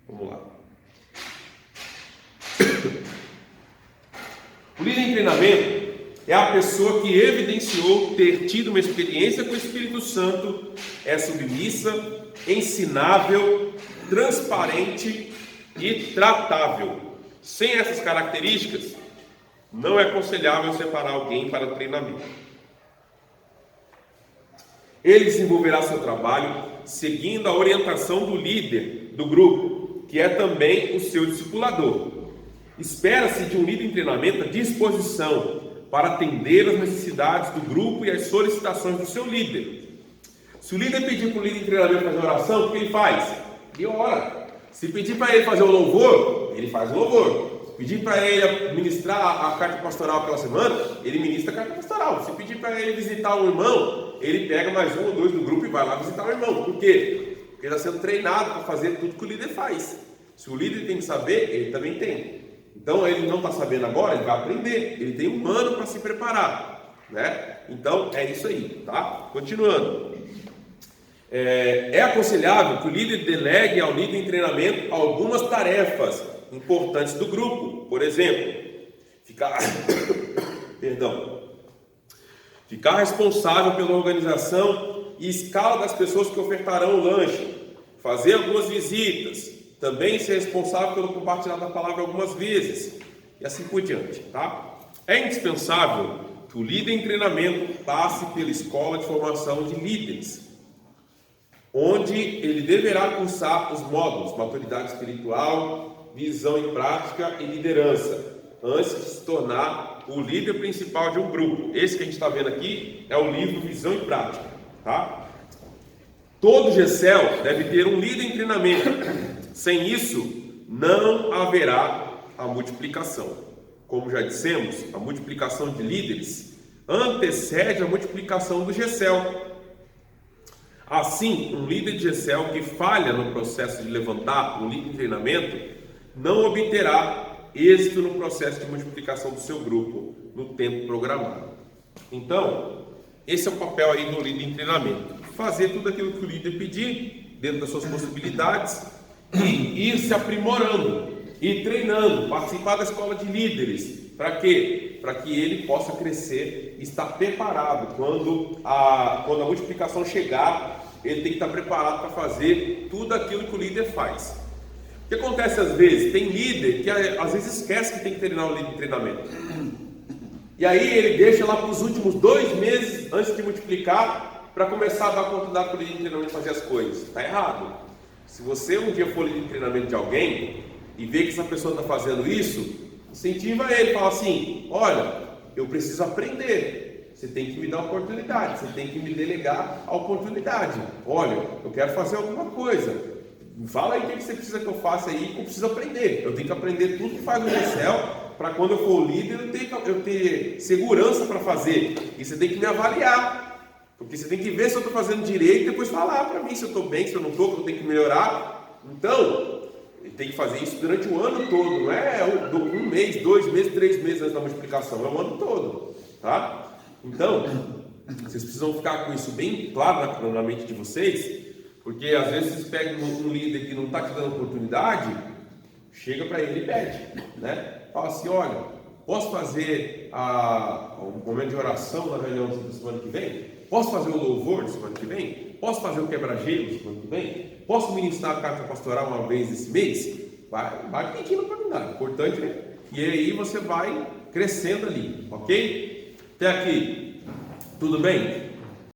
C: Vamos lá. O líder em treinamento é a pessoa que evidenciou ter tido uma experiência com o Espírito Santo, é submissa, ensinável, transparente e tratável. Sem essas características, não é aconselhável separar alguém para o treinamento. Ele desenvolverá seu trabalho seguindo a orientação do líder do grupo, que é também o seu discipulador. Espera-se de um líder em treinamento a disposição, para atender as necessidades do grupo e as solicitações do seu líder. Se o líder pedir para o líder em treinamento fazer oração, o que ele faz? Ele ora. Se pedir para ele fazer o louvor, ele faz o louvor. Se pedir para ele ministrar a carta pastoral aquela semana, ele ministra a carta pastoral. Se pedir para ele visitar um irmão, ele pega mais um ou dois do grupo e vai lá visitar o irmão. Por quê? Porque ele está sendo treinado para fazer tudo que o líder faz. Se o líder tem que saber, ele também tem. Então ele não está sabendo agora, ele vai aprender. Ele tem um ano para se preparar, né? Então é isso aí, tá? Continuando. É aconselhável que o líder delegue ao líder em treinamento algumas tarefas importantes do grupo. Por exemplo, ficar responsável pela organização e escala das pessoas que ofertarão o lanche, fazer algumas visitas, também ser responsável pelo compartilhar da palavra algumas vezes, e assim por diante, tá? É indispensável que o líder em treinamento passe pela escola de formação de líderes, onde ele deverá cursar os módulos maturidade espiritual, visão e prática e liderança, antes de se tornar o líder principal de um grupo. Esse que a gente está vendo aqui é o livro Visão e Prática, tá? Todo GECEL deve ter um líder em treinamento. Sem isso, não haverá a multiplicação. Como já dissemos, a multiplicação de líderes antecede a multiplicação do GECEL. Assim, um líder de GECEL que falha no processo de levantar um líder em treinamento não obterá êxito no processo de multiplicação do seu grupo no tempo programado. Então, esse é o papel aí do líder em treinamento. Fazer tudo aquilo que o líder pedir, dentro das suas possibilidades, e ir se aprimorando, ir treinando, participar da escola de líderes. Para quê? Para que ele possa crescer e estar preparado. Quando a multiplicação chegar, ele tem que estar preparado para fazer tudo aquilo que o líder faz. O que acontece às vezes? Tem líder que às vezes esquece que tem que treinar o líder de treinamento. E aí ele deixa lá para os últimos 2 meses antes de multiplicar para começar a dar oportunidade para o líder de treinamento fazer as coisas. Está errado. Se você um dia for líder de treinamento de alguém e ver que essa pessoa está fazendo isso, incentiva ele, fala assim: olha, eu preciso aprender, você tem que me dar a oportunidade, você tem que me delegar a oportunidade. Olha, eu quero fazer alguma coisa, fala aí o que você precisa que eu faça aí, que eu preciso aprender. Eu tenho que aprender tudo que faz no GECEL, para quando eu for líder eu ter segurança para fazer. E você tem que me avaliar, porque você tem que ver se eu estou fazendo direito e depois falar para mim se eu estou bem, se eu não estou, que eu tenho que melhorar. Então, tem que fazer isso durante o ano todo, não é 1 mês, 2 meses, 3 meses antes da multiplicação, é o ano todo, tá? Então, vocês precisam ficar com isso bem claro na mente de vocês, porque às vezes vocês pegam um líder que não está te dando oportunidade, chega para ele e pede, né? Fala assim: olha, posso fazer um momento de oração na reunião da semana que vem? Posso fazer o louvor da semana que vem? Posso fazer o quebra-gelo da semana que vem? Posso ministrar a carta pastoral uma vez esse mês? Vai pedindo oportunidade, importante, né? E aí você vai crescendo ali, ok? Até aqui, tudo bem?